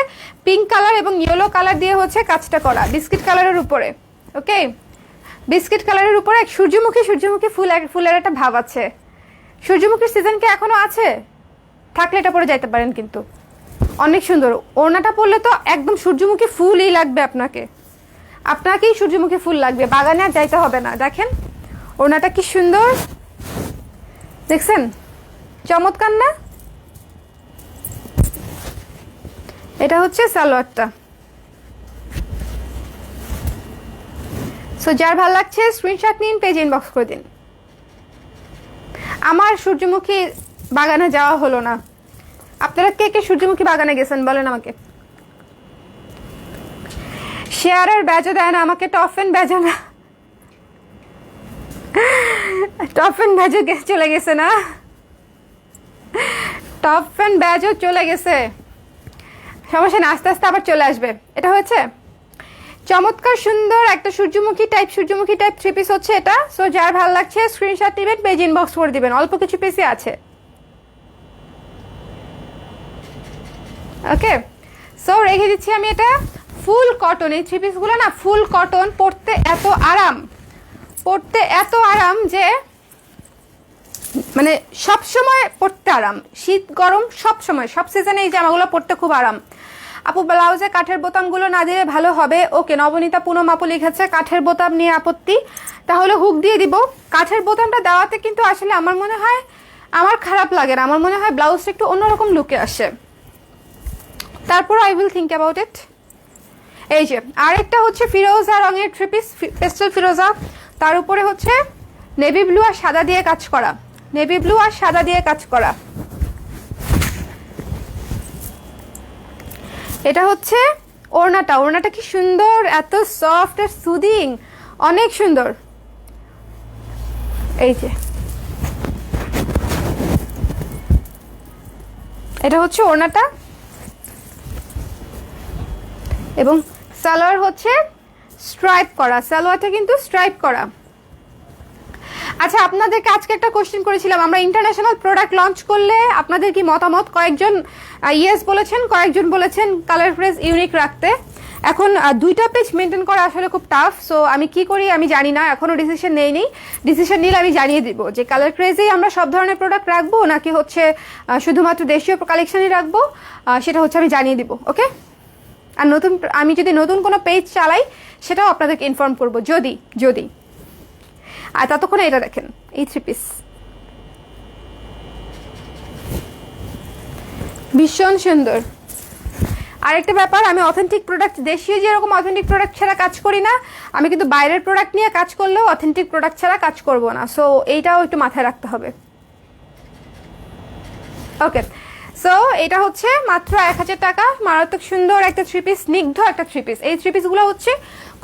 পিঙ্ক কালার এবং ইয়েলো কালার দিয়ে হচ্ছে কাজটা করা, বিস্কিট কালারের উপরে। ওকে, বিস্কিট কালারের উপরে সূর্যমুখী ফুলের একটা ভাব আছে। সূর্যমুখীর সিজন কি এখনো আছে? থাকলে এটা পরে যাইতে পারেন, কিন্তু অনেক সুন্দর। ওড়নাটা পরলে তো একদম সূর্যমুখী ফুলই লাগবে আপনাকে। আপনাকেই সূর্যমুখী ফুল লাগবে, বাগানে আর যাইতে হবে না। দেখেন ওড়নাটা কি সুন্দর, দেখছেন? চমৎকার না? এটা হচ্ছে সালোয়ারটা। সো যার ভালো লাগছে স্ক্রিনশট নিন, পেজ ইনবক্স করে দিন। আমার সূর্যমুখী বাগানে যাওয়া হলো না। আপনারা কে কে সূর্যমুখী বাগানে গেছেন বলেন আমাকে। শেয়ারের ব্যাজও দেয় না আমাকে, টপ এন্ড ব্যাজও না, টপ এন্ড ব্যাজও চলে গেছে না, টপ এন্ড ব্যাজও চলে গেছে। সমস্যা না, আস্তে আস্তে আবার চলে আসবে। এটা হয়েছে চমৎকার সুন্দর একটা সূর্যমুখী টাইপ থ্রি পিস হচ্ছে এটা। সো যার ভালো লাগছে স্ক্রিনশট দিবেন, পেজ ইনবক্স করে দিবেন। অল্প কিছু পিসই আছে। ওকে, সো রেখে দিচ্ছি আমি। এটা ফুল কটন, এই থ্রি পিসগুলো না ফুল কটন, পরতে এত আরাম যে মানে সব সময় পরতে আরাম, শীত গরম সব সময় সব সিজনে এই জামাগুলো পরতে খুব আরাম। আপু ব্লাউজে কাঠের বোতামগুলো না দিলে ভালো হবে। ওকে, নবনীতা পুনম আপু লিখেছে কাঠের বোতাম নিয়ে আপত্তি, তাহলে হুক দিয়ে দিব। কাঠের বোতামটা দেওয়াতে কিন্তু আসলে আমার মনে হয় আমার খারাপ লাগে না, আমার মনে হয় ব্লাউজটা একটু অন্যরকম লুকে আসে। তারপর I will think about it. এই যে আরেকটা হচ্ছে ফিরোজা রঙের থ্রি পিস, পেস্টেল ফিরোজা, তার উপরে হচ্ছে নেভি ব্লু আর সাদা দিয়ে কাজ করা, নেভি ব্লু আর সাদা দিয়ে কাজ করা। এটা হচ্ছে ওড়নাটা কি সুন্দর, এত সফট আর সুদিং, অনেক সুন্দর। এই যে এটা হচ্ছে ওড়নাটা, এবং সালোয়ার হচ্ছে স্ট্রাইপ করা, সালোয়ারটা কিন্তু স্ট্রাইপ করা। আচ্ছা, আপনাদেরকে আজকে একটা কোশ্চেন করেছিলাম, আমরা ইন্টারন্যাশনাল প্রোডাক্ট লঞ্চ করলে আপনাদের কি মতামত? কয়েকজন ইয়েস বলেছেন, কয়েকজন বলেছেন কালার প্রেস ইউনিক রাখতে। এখন দুইটা পেজ মেনটেন করা আসলে খুব টাফ। সো আমি কি করি আমি জানি না, এখনো ডিসিশন নেইনি। ডিসিশন নিলে আমি জানিয়ে দিব যে কালার ক্রেজেই আমরা সব ধরনের প্রোডাক্ট রাখবো নাকি হচ্ছে শুধুমাত্র দেশীয় কালেকশনই রাখবো, সেটা হচ্ছে আমি জানিয়ে দিব। ওকে, আর আমি যদি নতুন কোনো পেজ চালাই সেটাও আপনাদেরকে ইনফর্ম করবো যদি। আর ততক্ষণে এটা দেখেন, এই থ্রি পিস ভীষণ সুন্দর। আরেকটা ব্যাপার, আমি অথেন্টিক প্রোডাক্ট, দেশীয় যেরকম অথেন্টিক প্রোডাক্ট ছাড়া কাজ করি না, আমি কিন্তু বাইরের প্রোডাক্ট নিয়ে কাজ করলেও অথেন্টিক প্রোডাক্ট ছাড়া কাজ করব না। সো এইটাও একটু মাথায় রাখতে হবে। ওকে, সো এটা হচ্ছে মাত্র 1000 টাকা। মারাত্মক সুন্দর একটা থ্রি পিস, স্নিগ্ধ একটা থ্রি পিস। এই থ্রি পিসগুলো হচ্ছে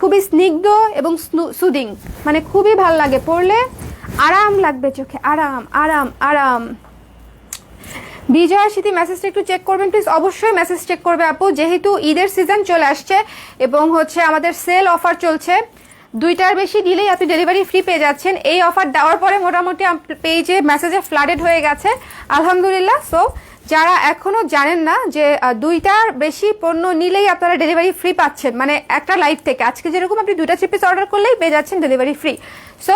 খুবই স্নিগ্ধ এবং সুদিং, মানে খুবই ভাল লাগে পরলে, আরাম লাগবে চোখে, আরাম আরাম আরাম। বিজয়া স্মৃতি মেসেজটা একটু চেক করবেন প্লিজ। অবশ্যই মেসেজ চেক করবে আপু, যেহেতু ঈদের সিজন চলে আসছে এবং হচ্ছে আমাদের সেল অফার চলছে। 2টার বেশি দিলেই আপনি ডেলিভারি ফ্রি পেয়ে যাচ্ছেন। এই অফার দেওয়ার পরে মোটামুটি পেজে মেসেজে ফ্লাডেড হয়ে গেছে আলহামদুলিল্লাহ। সো যারা এখনো জানেন না যে 2টার বেশি পণ্য নিলেই আপনারা ডেলিভারি ফ্রি পাচ্ছেন, মানে একটা লাইভ থেকে আজকে যেরকম আপনি 2টা থ্রি পিস অর্ডার করলেই পেয়ে যাচ্ছেন ডেলিভারি ফ্রি। সো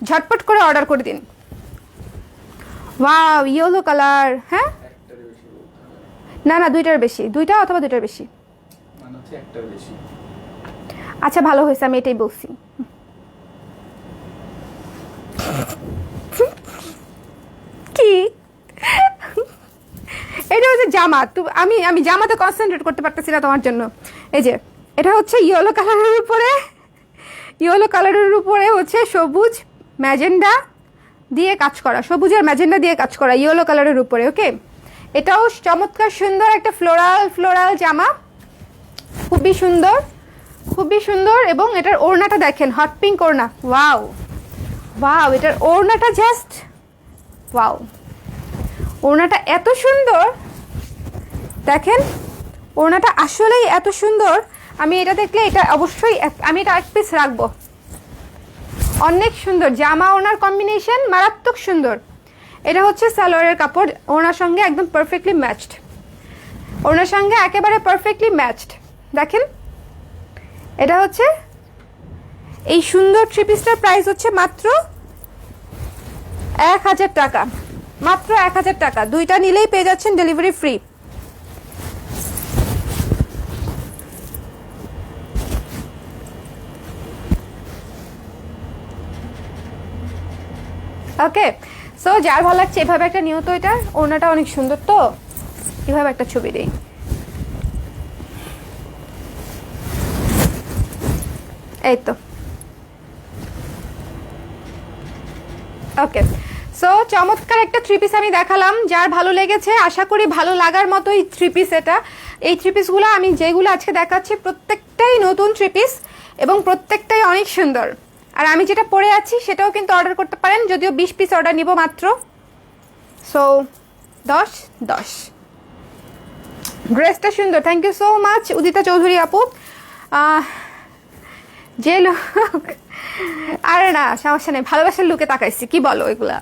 ঝটপট করে অর্ডার করে দিন। Wow, yellow colour. হ্যাঁ, না 2টার বেশি, 2টা অথবা 2টার বেশি, মানে হচ্ছে একটার বেশি। আচ্ছা ভালো হয়েছে, আমি এটাই বলছি। কি এটা হচ্ছে জামা, আমি জামাতে কনসেন্ট্রেট করতে পারতেছি না তোমার জন্য। এই যে এটা হচ্ছে ইয়েলো কালারের উপরে হচ্ছে সবুজ ম্যাজেন্ডা দিয়ে কাজ করা, সবুজ আর ম্যাজেন্ডা দিয়ে কাজ করা ইয়েলো কালারের উপরে। ওকে, এটাও চমৎকার সুন্দর একটা ফ্লোরাল জামা, খুবই সুন্দর। এবং এটার ওড়নাটা দেখেন, হট পিঙ্ক ওড়না। ওয়াও, এটার ওড়নাটা জাস্ট ওয়াও, ওড়নাটা এত সুন্দর দেখেন, ওড়নাটা আসলেই এত সুন্দর। আমি এটা দেখলে এটা অবশ্যই আমি এটা 1 পিস রাখবো। অনেক সুন্দর জামা ওড়নার কম্বিনেশন, মারাত্মক সুন্দর। এটা হচ্ছে সালোয়ারের কাপড়, ওড়নার সঙ্গে একদম পারফেক্টলি ম্যাচড, ওড়নার সঙ্গে একেবারে পারফেক্টলি ম্যাচড। দেখেন এটা হচ্ছে এই সুন্দর থ্রি পিসটার প্রাইস হচ্ছে মাত্র 1000 টাকা, মাত্র 1000 টাকা। 2টা নিলেই পেয়ে যাচ্ছেন ডেলিভারি ফ্রি। ওকে, সো যার ভালো লাগছে এভাবে একটা নিয়ত, এটা ওড়নাটা অনেক সুন্দর, তো এভাবে একটা ছবি দিই। এই তো ওকে, সো চমৎকার একটা থ্রি পিস আমি দেখালাম। যার ভালো লেগেছে আশা করি ভালো লাগার মতোই থ্রি পিস এটা। এই থ্রি পিসগুলো আমি যেগুলো আজকে দেখাচ্ছি প্রত্যেকটাই নতুন থ্রি পিস এবং প্রত্যেকটাই অনেক সুন্দর। আর আমি যেটা পরে আছি সেটাও কিন্তু অর্ডার করতে পারেন, যদিও 20 পিস অর্ডার নিব মাত্র। সো 10-10। ড্রেসটা সুন্দর, thank you so much Udita Chowdhury আপু। যে লোক, আরে না সমস্যা নেই, ভালোবাসার লুকে তাকাইছি, কি বলো এগুলা,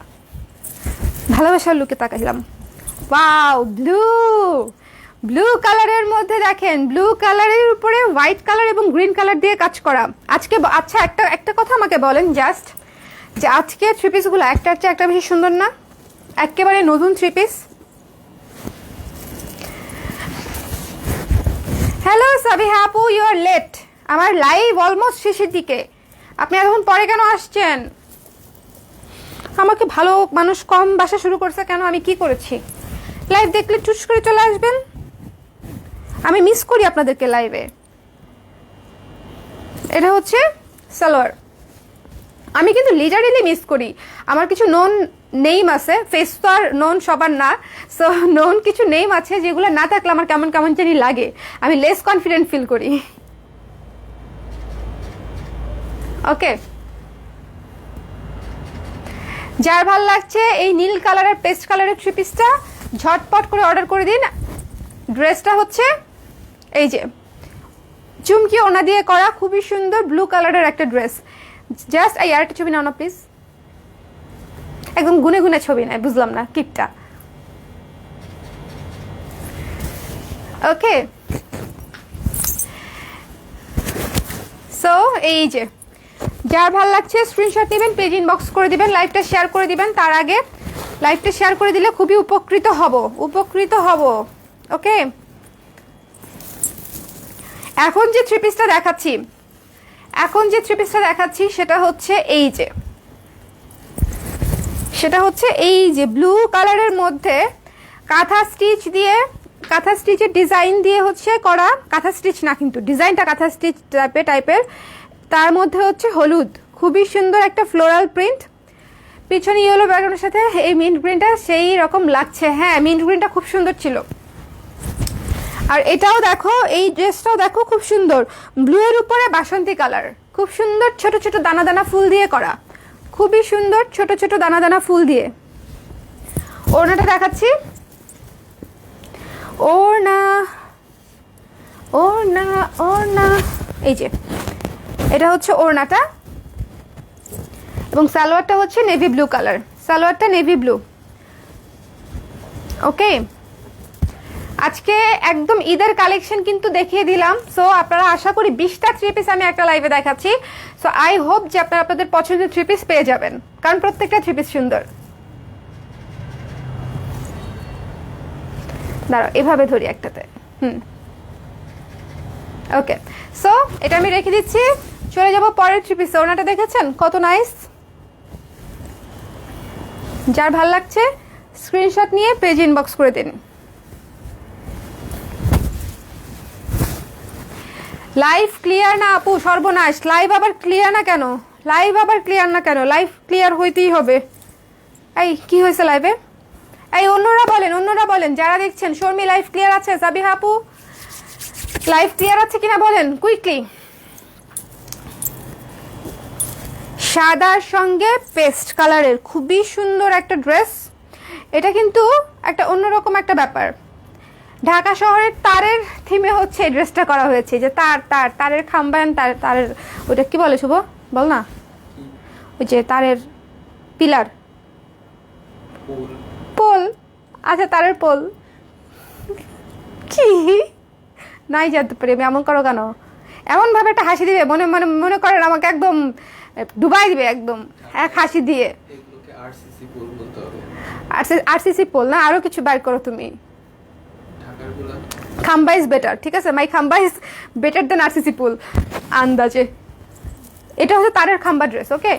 ভালোবাসার লুকে তাকাইলাম। ওয়াও, ব্লু ব্লু কালারের মধ্যে দেখেন, ব্লু কালারের উপরে হোয়াইট কালার এবং গ্রিন কালার দিয়ে কাজ করা। আজকে আচ্ছা একটা কথা আমাকে বলেন জাস্ট, যে আজকে থ্রি পিসগুলো একটা হচ্ছে একটা বেশি সুন্দর না? একেবারে নতুন থ্রি পিস। হ্যালো সাবিহা আপু, ইউ আর লেট। আমার লাইভ অলমোস্ট শেষের দিকে, আপনি এতক্ষণ পরে কেন আসছেন? আমাকে ভালো মানুষ কম বাসা শুরু করছে কেন? আমি কি করেছি? লাইভ দেখলে চুজ করে চলে আসবেন, আমি মিস করি আপনাদেরকে লাইভে। এটা হচ্ছে সালোয়ার, আমি কিন্তু লিটারেলি মিস করি। আমার কিছু নোন নেম আছে, ফেস তো আর নোন সবার না, সো নোন কিছু নেম আছে যেগুলো না থাকলে আমার কেমন কেমন জানি লাগে, আমি লেস কনফিডেন্ট ফিল করি। ওকে, যার ভাল লাগছে এই নীল কালারের পেস্ট কালারের থ্রি পিসটা ঝটপট করে অর্ডার করে দিন। ড্রেসটা হচ্ছে এই যে চুমকি ওনা দিয়ে করা, খুবই সুন্দর ব্লু কালারের একটা ড্রেস। জাস্ট এই আরেকটা ছবি নাও না প্লিজ, একদম গুনে গুনে ছবি নাই, বুঝলাম না কিপটা। ওকে, সো এই যে যার ভালো লাগছে স্ক্রিনশট নেবেন, পেজ ইনবক্স করে দিবেন, লাইভটা শেয়ার করে দিবেন। তার আগে লাইভটা শেয়ার করে দিলে খুবই উপকৃত হব। ওকে, এখন যে থ্রি পিসটা দেখাচ্ছি সেটা হচ্ছে এই যে ব্লু কালারের মধ্যে কাঁথা স্টিচের ডিজাইন দিয়ে হচ্ছে করা, কাঁথা স্টিচ না কিন্তু ডিজাইনটা কাঁথা স্টিচ টাইপের, তার মধ্যে হচ্ছে হলুদ, খুবই সুন্দর একটা ফ্লোরাল প্রিন্ট, পিছনে ইয়েলো ব্যাকগ্রাউন্ডের সাথে এই মিন্ট গ্রিনটা সেই রকম লাগছে। হ্যাঁ, মিন্ট গ্রিনটা খুব সুন্দর ছিল। আর এটাও দেখো, এই ড্রেসটাও দেখো খুব সুন্দর, ব্লু এর উপরে বাসন্তী কালার, খুব সুন্দর ছোট ছোট দানা দানা ফুল দিয়ে করা, খুবই সুন্দর ছোট ছোট দানা দানা ফুল দিয়ে। ওড়নাটা দেখাচ্ছি, ওড়না এই যে এটা হচ্ছে ওড়নাটা, এবং সালোয়ারটা হচ্ছে নেভি ব্লু কালার, সালোয়ারটা নেভি ব্লু। ওকে, আজকে একদম ঈদের কালেকশন কিন্তু দেখিয়ে দিলাম। সো আপনারা আশা করি 20টা থ্রি পিস আমি একটা লাইভে দেখাচ্ছি। সো আই হোপ যে আপনারা আপনাদের পছন্দের থ্রি পিস পেয়ে যাবেন, কারণ প্রত্যেকটা থ্রি পিস সুন্দর। দাঁড়াও এভাবে ধরি একটাতে, ওকে, সো এটা আমি রেখে দিচ্ছি, চলে যাব পরের থ্রি পিস। ওনাটা দেখেছেন কত নাইস? যার ভাল লাগছে স্ক্রিনশট নিয়ে পেজ ইনবক্স করে দিন। লাইভ ক্লিয়ার না আপু, সর্বনাশ, লাইভ আবার ক্লিয়ার না কেন? লাইভ ক্লিয়ার হইতেই হবে। এই কি হয়েছে লাইভে? এই অন্যরা বলেন যারা দেখছেন, শর্মি লাইভ ক্লিয়ার আছে? সাবিহা আপু লাইভ ক্লিয়ার আছে কিনা বলেন কুইকলি। সাদার সঙ্গে পেস্ট কালারের খুবই সুন্দর একটা ড্রেস, এটা কিন্তু একটা অন্যরকম একটা ব্যাপার। ঢাকা শহরের তারের থিমে হচ্ছে এই ড্রেসটা করা হয়েছে, যে তারের খাম্বায়ন, তারের ওটা কি বলে শুভ বল না, ওই যে তারের পিলার, পোল, আচ্ছা তারের পোল, কি নাই জানতে পারি আমি। এমন করো কেন? এমন ভাবে একটা হাসি দিবে, মনে করেন আমাকে একদম ডুবাই দিবে একদম এক হাসি দিয়ে। আরসিসি পোল না, আরো কিছু বাইর করো তুমি। খাম্বা ইজ বেটার, ঠিক আছে, my khamba is better than RCC pole আন্দাজে। এটা হচ্ছে তারের খাম্বা ড্রেস। ওকে,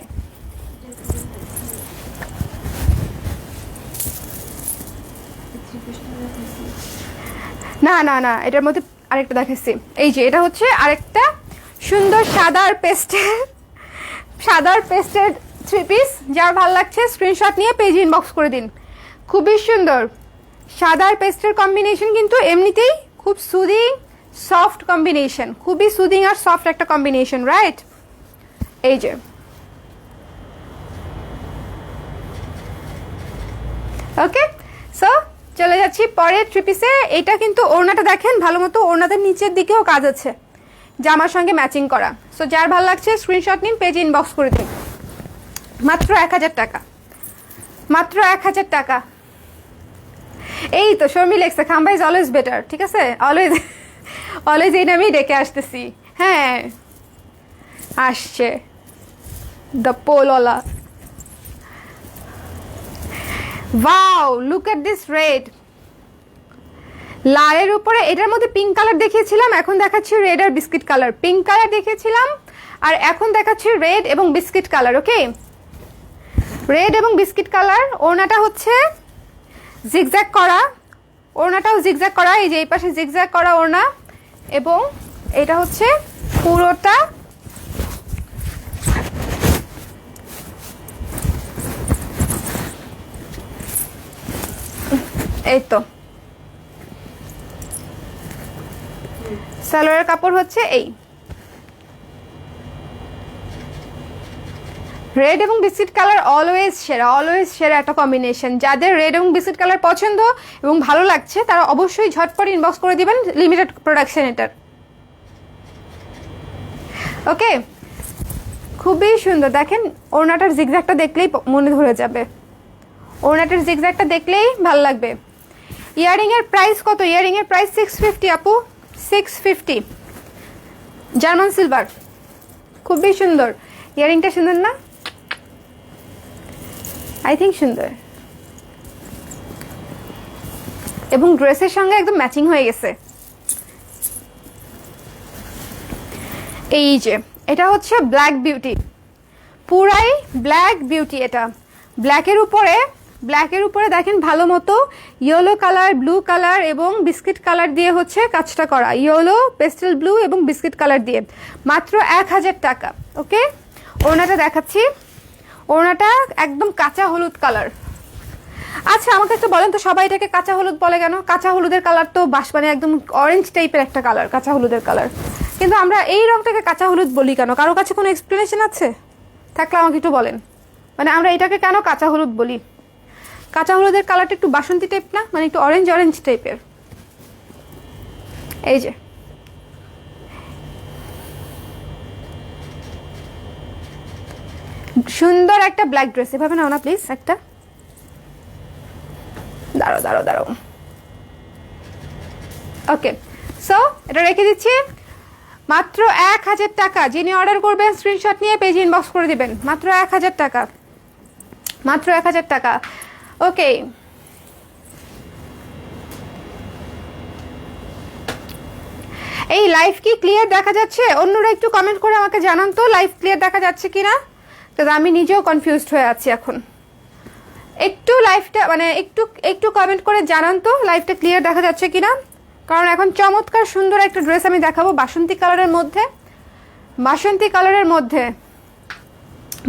না না না, এটার মধ্যে আরেকটা দেখাচ্ছি। এই যে এটা হচ্ছে আরেকটা সুন্দর সাদার পেস্টের থ্রি পিস। যার ভালো লাগছে স্ক্রিনশট নিয়ে পেজ ইনবক্স করে দিন। খুবই সুন্দর সাদার পেস্টের কম্বিনেশন, কিন্তু এমনিতেই খুব সুদিং সফট কম্বিনেশন, খুবই সুদিং আর সফট একটা কম্বিনেশন, রাইট? এই যে ওকে, সো চলে যাচ্ছি পরের থ্রি পিসে। এটা কিন্তু ওড়নাটা দেখেন ভালো মতো, ওড়নাদের নিচের দিকেও কাজ আছে জামার সঙ্গে ম্যাচিং করা। সো যার ভালো লাগছে স্ক্রিনশট নিন, পেজ ইনবক্স করে দিন। মাত্র 1000 টাকা, মাত্র 1000 টাকা। এই তো শর্মি লেখছে খাম্বা ইজ অলওয়েজ বেটার। ঠিক আছে, অলওয়েজ অলওয়েজ এই নামেই ডেকে আসতেছি। হ্যাঁ আসছে দ্য পোলওয়ালা। Wow, look at this red. লালের উপরে এটার মধ্যে পিঙ্ক কালার দেখিয়েছিলাম, এখন দেখাচ্ছি রেড আর বিস্কিট কালার। পিঙ্ক কালার দেখিয়েছিলাম আর এখন দেখাচ্ছি রেড এবং বিস্কিট কালার। ওকে, রেড এবং বিস্কিট কালার। ওড়নাটা হচ্ছে জিগজ্যাগ করা, ওড়নাটাও জিগজ্যাগ করা। এই যে এই পাশে জিগজ্যাগ করা ওড়না, এবং এটা হচ্ছে পুরোটা এই তো সালোয়ারের কাপড় হচ্ছে এই রেড এবং বিস্কিট কালার। অলওয়েজ সেরা একটা কম্বিনেশন। যাদের রেড এবং বিস্কিট কালার পছন্দ এবং ভালো লাগছে তারা অবশ্যই ঝটপট ইনবক্স করে দিবেন, লিমিটেড প্রোডাকশন এটার। ওকে, খুবই সুন্দর। দেখেন ওড়নাটার জিগজ্যাগটা দেখলেই মনে ধরে যাবে, ওড়নাটার জিগজ্যাগটা দেখলেই ভালো লাগবে। ইয়ারিং এর প্রাইস কত? ইয়ারিং এর প্রাইস 650 আপু, 650 জার্মান সিলভার। খুবই সুন্দর ইয়ারিংটা, সুন্দর না? আই থিঙ্ক সুন্দর, এবং ড্রেসের সঙ্গে একদম ম্যাচিং হয়ে গেছে। এই যে এটা হচ্ছে ব্ল্যাক বিউটি, পুরাই ব্ল্যাক বিউটি। এটা ব্ল্যাকের উপরে দেখেন ভালো মতো ইয়েলো কালার, ব্লু কালার এবং বিস্কিট কালার দিয়ে হচ্ছে কাজটা করা। ইয়েলো, পেস্টেল ব্লু এবং বিস্কিট কালার দিয়ে। মাত্র 1000 টাকা। ওকে, ওড়নাটা দেখাচ্ছি। ওড়নাটা একদম কাঁচা হলুদ কালার। আচ্ছা আমাকে একটু বলেন তো, সবাই এটাকে কাঁচা হলুদ বলে কেন? কাঁচা হলুদের কালার তো মানে একদম অরেঞ্জ টাইপের একটা কালার, কাঁচা হলুদের কালার, কিন্তু আমরা এই রংটাকে কাঁচা হলুদ বলি কেন? কারো কাছে কোনো এক্সপ্লেনেশন আছে? থাকলে আমাকে একটু বলেন, মানে আমরা এটাকে কেন কাঁচা হলুদ বলি? কাঁচা হলুদের কালারটা একটু বাসন্তী টাইপ না, মানে একটু অরেঞ্জ টাইপের। এই যে সুন্দর একটা ব্ল্যাক ড্রেস। এভাবে নাও না প্লিজ একটা। দাঁড়াও। ওকে, সো এটা রেখে দিচ্ছি। মাত্র 1000 টাকা। যিনি অর্ডার করবেন স্ক্রিনশট নিয়ে পেজ ইনবক্স করে দিবেন। মাত্র 1000 টাকা, মাত্র 1000 টাকা। ওকে, এই লাইভ কি ক্লিয়ার দেখা যাচ্ছে? অন্যরা একটু কমেন্ট করে আমাকে জানান তো লাইভ ক্লিয়ার দেখা যাচ্ছে কিনা, তো আমি নিজেও কনফিউজড হয়ে আছি এখন। একটু লাইভটা মানে একটু কমেন্ট করে জানান তো লাইভটা ক্লিয়ার দেখা যাচ্ছে কিনা, কারণ এখন চমৎকার সুন্দর একটা ড্রেস আমি দেখাবো বাসন্তী কালারের মধ্যে।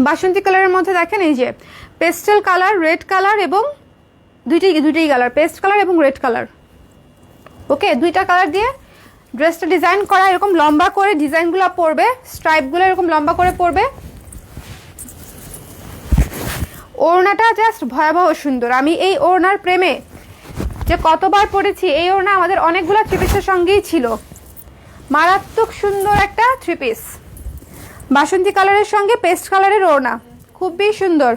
বাসন্তী কালারের মধ্যে দেখেন এই যে পেস্টেল কালার, রেড কালার এবং দুইটাই কালার, পেস্ট কালার এবং রেড কালার। ওকে, দুইটা কালার দিয়ে ড্রেসটা ডিজাইন করা। এরকম লম্বা করে ডিজাইনগুলো পড়বে, স্ট্রাইপগুলো এরকম লম্বা করে পড়বে। ওড়নাটা জাস্ট ভয়াবহ সুন্দর। আমি এই ওড়নার প্রেমে যে কতবার পড়েছি। এই ওড়না আমাদের অনেকগুলো থ্রি পিসের সঙ্গেই ছিল। মারাত্মক সুন্দর একটা থ্রি পিস, বাসন্তী কালারের সঙ্গে পেস্ট কালারের ওড়না। খুবই সুন্দর,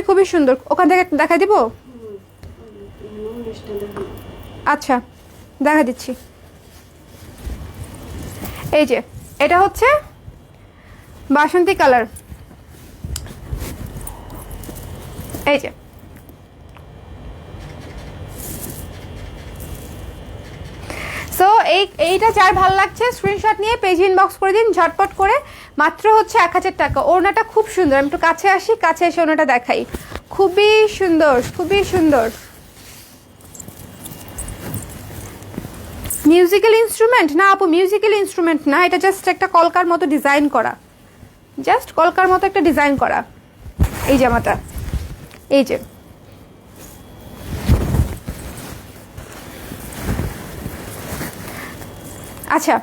খুবই সুন্দর। ওখান থেকে দেখা দিব? আচ্ছা দেখা দিচ্ছি। এই যে এটা হচ্ছে বাসন্তী কালার। এই যে সো এইটা যার ভালো লাগছে স্ক্রিনশট নিয়ে পেজ ইনবক্স করে দিন ঝটপট করে। মাত্র হচ্ছে 1000 টাকা। ওড়নাটা খুব সুন্দর। আমি একটু কাছে আসি, কাছে এসে ওড়নাটা দেখাই। খুবই সুন্দর, মিউজিক্যাল ইনস্ট্রুমেন্ট না আপু, মিউজিক্যাল ইনস্ট্রুমেন্ট না, এটা জাস্ট একটা কলকার মতো ডিজাইন করা, জাস্ট কলকার মতো একটা ডিজাইন করা। এই জামাটা, এই যে আচ্ছা,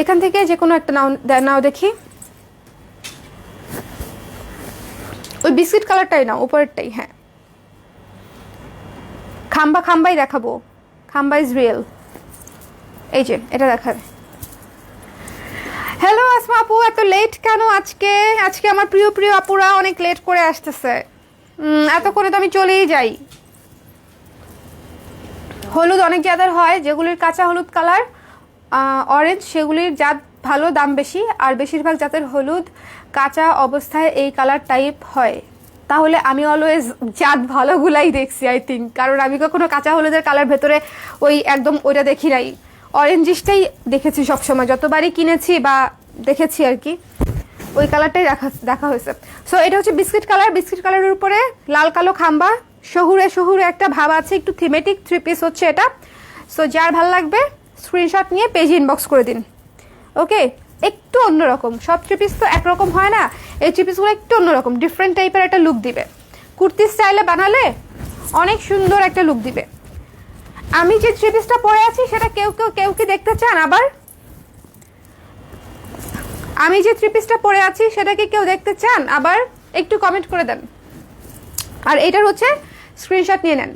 এখান থেকে যে কোনো একটা নাও নাও দেখি। ওই বিস্কিট কালারটাই নাও, উপরেরটাই। হ্যাঁ, খাম্বা খাম্বাই দেখাবো, খাম্বা ইজ রিয়েল। এই যে এটা দেখাবে। হ্যালো আসমা আপু, এত লেট কেন আজকে? আজকে আমার প্রিয় প্রিয় আপুরা অনেক লেট করে আসতেছে। এত করে তো আমি চলেই যাই। হলুদ অনেক জাতের হয়, যেগুলির কাঁচা হলুদ কালার অরেঞ্জ, সেগুলির জাত ভালো, দাম বেশি। আর বেশিরভাগ জাতের হলুদ কাঁচা অবস্থায় এই কালার টাইপ হয়। তাহলে আমি অলওয়েজ জাত ভালোগুলাই দেখছি আই থিঙ্ক, কারণ আমি কখনো কাঁচা হলুদের কালার ভেতরে ওই একদম ওইটা দেখি নাই, অরেঞ্জিসটাই দেখেছি সবসময়, যতবারই কিনেছি বা দেখেছি আর কি, ওই কালারটাই দেখা হয়েছে। সো এটা হচ্ছে বিস্কিট কালার, বিস্কিট কালারের উপরে লাল কালো খাম্বা, শহুরে শহুরে একটা ভাব আছে, একটু থিমেটিক থ্রি পিস হচ্ছে এটা। সো যার ভালো লাগবে স্ক্রিনশট নিয়ে পেজে ইনবক্স করে দিন। ওকে, একটু অন্যরকম, সব থ্রি পিস তো একরকম হয় না, এই থ্রি পিসগুলো একটু অন্যরকম, ডিফারেন্ট টাইপের একটা লুক দিবে। কুর্তি স্টাইলে বানালে অনেক সুন্দর একটা লুক দিবে। আমি যে থ্রি পিসটা পরে আছি সেটা কেউ কি দেখতে চান আবার? আমি যে থ্রি পিসটা পরে আছি সেটা কি কেউ দেখতে চান আবার? একটু কমেন্ট করে দেন। আর এটার হচ্ছে স্ক্রিনশট নিয়ে নেন,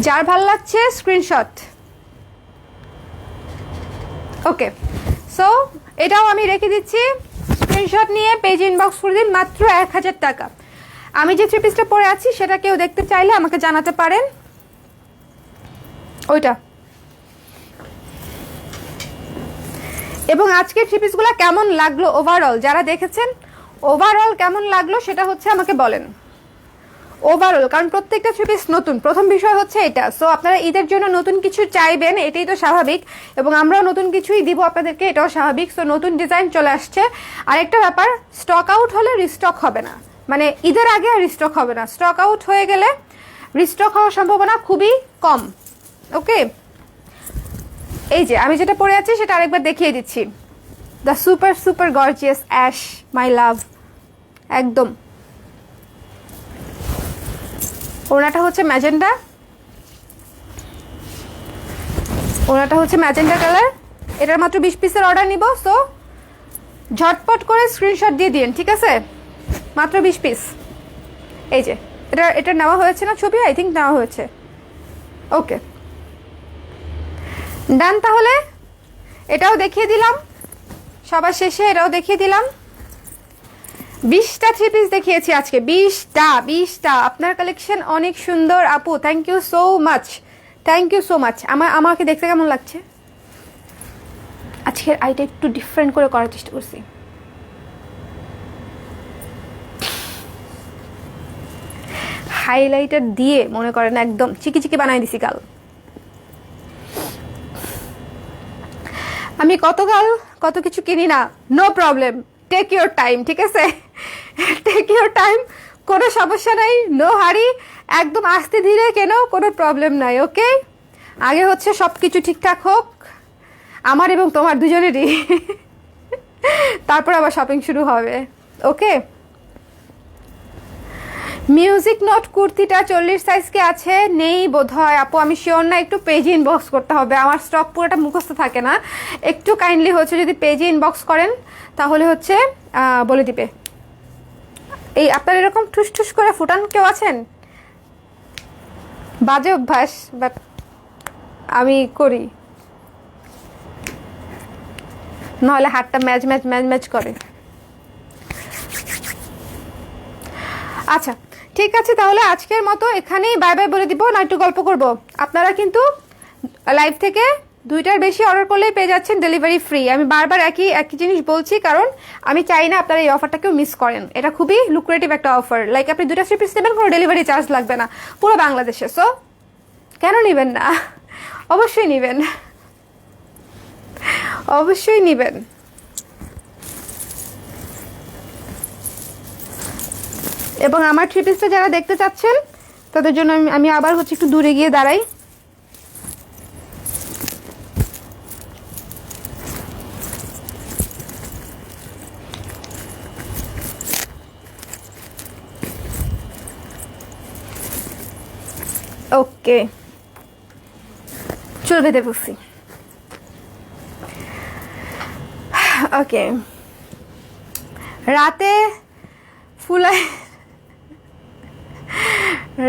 যার ভাল লাগছে স্ক্রিনশট। ওকে, সো এটাও আমি রেখে দিচ্ছি, স্ক্রিনশট নিয়ে পেজ ইনবক্স করে দিন, মাত্র 1000 টাকা। আমি যে থ্রি পিসটা পরে আছি সেটা কেউ দেখতে চাইলে আমাকে জানাতে পারেন। ওইটা। এবং আজকের থ্রি পিসগুলো কেমন লাগলো ওভারঅল, যারা দেখেছেন ওভারঅল কেমন লাগলো সেটা হচ্ছে আমাকে বলেন ওভারঅল, কারণ প্রত্যেকটা থ্রি পিস নতুন। প্রথম বিষয় হচ্ছে এটা, সো আপনারা ঈদের জন্য নতুন কিছু চাইবেন, এটাই তো স্বাভাবিক, এবং আমরাও নতুন কিছুই দিব আপনাদেরকে, এটাও স্বাভাবিক। সো নতুন ডিজাইন চলে আসছে। আরেকটা ব্যাপার, স্টক আউট হলে রিস্টক হবে না, মানে ঈদের আগে আর রিস্টক হবে না, স্টক আউট হয়ে গেলে রিস্টক হওয়ার সম্ভাবনা খুবই কম। ওকে, এই যে আমি যেটা পরে আছি সেটা আরেকবার দেখিয়ে দিচ্ছি, the super super gorgeous ash my love, একদম। ওনাটা হচ্ছে ম্যাজেন্ডা, ওনাটা হচ্ছে ম্যাজেন্ডা কালার। এটার মাত্র 20 পিসের অর্ডার নিব, সো ঝটপট করে স্ক্রিনশট দিয়ে দিন, ঠিক আছে? মাত্র 20 পিস। এই যে এটা নেওয়া হয়েছে না ছবি, আই থিঙ্ক নেওয়া হয়েছে। ওকে ডান, তাহলে এটাও দেখিয়ে দিলাম, সবার শেষে এটাও দেখিয়ে দিলাম। 20টা থ্রি পিস দেখিয়েছি আজকে, 20টা। আপনার কালেকশন অনেক সুন্দর আপু, thank you so much, thank you so much. আমাকে দেখতে কেমন লাগছে? আজকের আইটা একটু ডিফারেন্ট করে করার চেষ্টা করছি। হাইলাইটার দিয়ে মনে করেন একদম চিকি চিকি বানাই দিছি গাল। আমি কত কিছু কিনি না, no problem, take your time, ঠিক আছে? টেক ইউর টাইম, কোনো সমস্যা নাই, নো হারি, একদম আস্তে ধীরে কেন, কোনো প্রবলেম নাই। ওকে, আগে হচ্ছে সব কিছু ঠিকঠাক হোক আমার এবং তোমার দুজনেরই, তারপর আবার শপিং শুরু হবে। ওকে, মিউজিক নোট কুর্তিটা 40 সাইজ কি আছে? নেই বোধহয় আপু, আমি শিওর না, একটু পেজে ইনবক্স করতে হবে, আমার স্টক পুরোটা মুখস্থ থাকে না। একটু কাইন্ডলি হচ্ছে যদি পেজে ইনবক্স করেন তাহলে হচ্ছে বলে দিবে। এই আপনার এরকম ঠুস ঠুস করে ফুটান কেউ আছেন? বাজে অভ্যাস, বাট আমি করি, নাহলে হাতটা ম্যাচ করে। আচ্ছা ঠিক আছে, তাহলে আজকের মতো এখানেই বাই বাই বলে দিব না, একটু গল্প করব। আপনারা কিন্তু লাইভ থেকে 2টার বেশি অর্ডার করলেই পেয়ে যাচ্ছেন ডেলিভারি ফ্রি। আমি বারবার একই জিনিস বলছি, কারণ আমি চাই না আপনারা এই অফারটাকেও মিস করেন। এটা খুবই লুক্রেটিভ একটা অফার, লাইক আপনি 2টা থ্রি পিস নেবেন, কোনো ডেলিভারি চার্জ লাগবে না পুরো বাংলাদেশে। সো কেন নেবেন না? অবশ্যই নেবেন, অবশ্যই নেবেন। এবং আমার থ্রি পিসটা যারা দেখতে চাচ্ছেন তো তাদের জন্য আমি আবার হচ্ছে একটু দূরে গিয়ে দাঁড়াই। ওকে, চুল বেঁধে বসি। ওকে, রাতে ফুলাই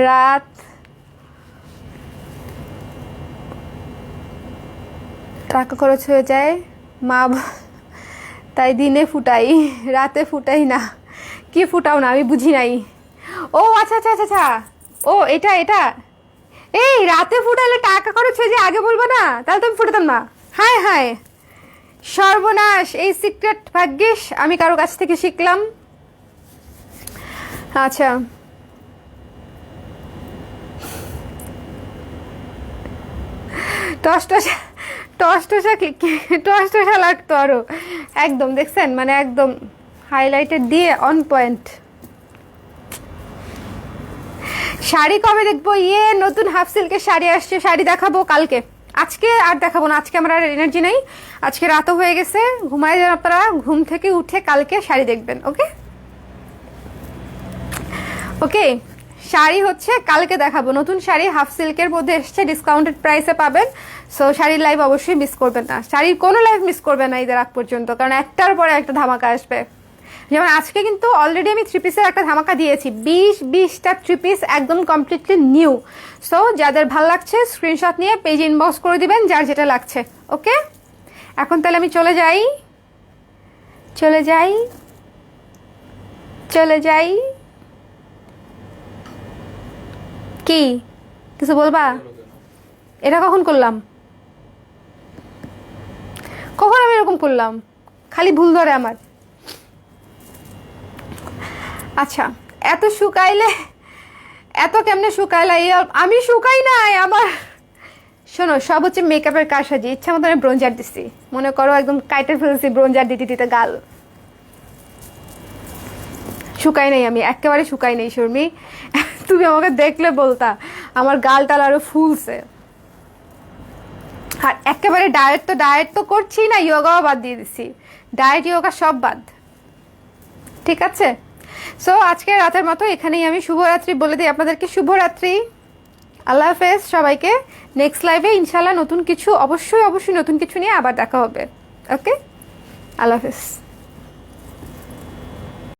রাত টাকা খরচ হয়ে যায় তাই দিনে ফুটাই, রাতে ফুটাই না। কি ফুটাও না আমি বুঝি নাই। ও আচ্ছা আচ্ছা আচ্ছা আচ্ছা, ও এটা এটা এই রাতে ফুটালে টাকা খরচ হয়ে যায়, আগে বলবো না তাহলে তো আমি ফুটাতাম না। হায় হায় সর্বনাশ, এই সিক্রেট ভাগ্যিস আমি কারো কাছ থেকে শিখলাম। আচ্ছা টসটসা লাগতো আরো, একদম দেখছেন মানে একদম হাইলাইটেড দিয়ে অন পয়েন্ট। শাড়ি কবে দেখবো? নতুন হাফ সিল্কের শাড়ি আসছে, শাড়ি দেখাবো কালকে। আজকে আর দেখাবো না, আজকে আমার আর এনার্জি নেই। আজকে রাতও হয়ে গেছে, ঘুমায় যান আপনারা, ঘুম থেকে উঠে কালকে শাড়ি দেখবেন। ওকে ওকে, শাড়ি হচ্ছে কালকে দেখাবো, নতুন শাড়ি হাফ সিল্কের মধ্যে এসছে, ডিসকাউন্টেড প্রাইসে পাবেন। সো শাড়ির লাইভ অবশ্যই মিস করবেন না, শাড়ির কোনো লাইভ মিস করবেন না ঈদের আগ পর্যন্ত, কারণ একটার পরে একটা ধামাকা আসবে। যেমন আজকে কিন্তু অলরেডি আমি 3 পিসের একটা ধামাকা দিয়েছি, 20টা 3 পিস একদম কমপ্লিটলি নিউ। সো যাদের ভালো লাগছে স্ক্রিনশট নিয়ে পেজ ইনবক্স করে দিবেন যার যেটা লাগছে। ওকে, এখন তাহলে আমি চলে যাই চলে যাই চলে যাই। কি কিছু বলবা? এটা কখন করলাম? কখন আমি এরকম করলাম? খালি ভুল ধরে আমার। আচ্ছা, এত শুকাইলে এত কেমনে শুকাইলে? আমি শুকাই নাই আমার। শোনো, সব হচ্ছে মেকআপের কারসাজি। ইচ্ছা মতো আমি ব্রোঞ্জার দিচ্ছি, মনে করো একদম কাইটে ফেলছি ব্রোঞ্জার দিতে দিতে গাল। শুকাই নাই আমি, একেবারে শুকাই নেই শর্মি। তুমি আমাকে দেখলে বলতা আমার গাল টাল আরো ফুলছে। আর একেবারে ডায়েট তো করছি না, ইয়োগাও বাদ দিয়ে দিচ্ছি, ডায়েট ইয়োগা সব বাদ। ঠিক আছে, সো আজকে রাতের মতো এখানেই আমি শুভরাত্রি বলে দিই আপনাদেরকে। শুভরাত্রি, আল্লাহ হাফেজ সবাইকে। নেক্সট লাইভে ইনশাল্লাহ নতুন কিছু, অবশ্যই নতুন কিছু নিয়ে আবার দেখা হবে। ওকে, আল্লাহ হাফেজ।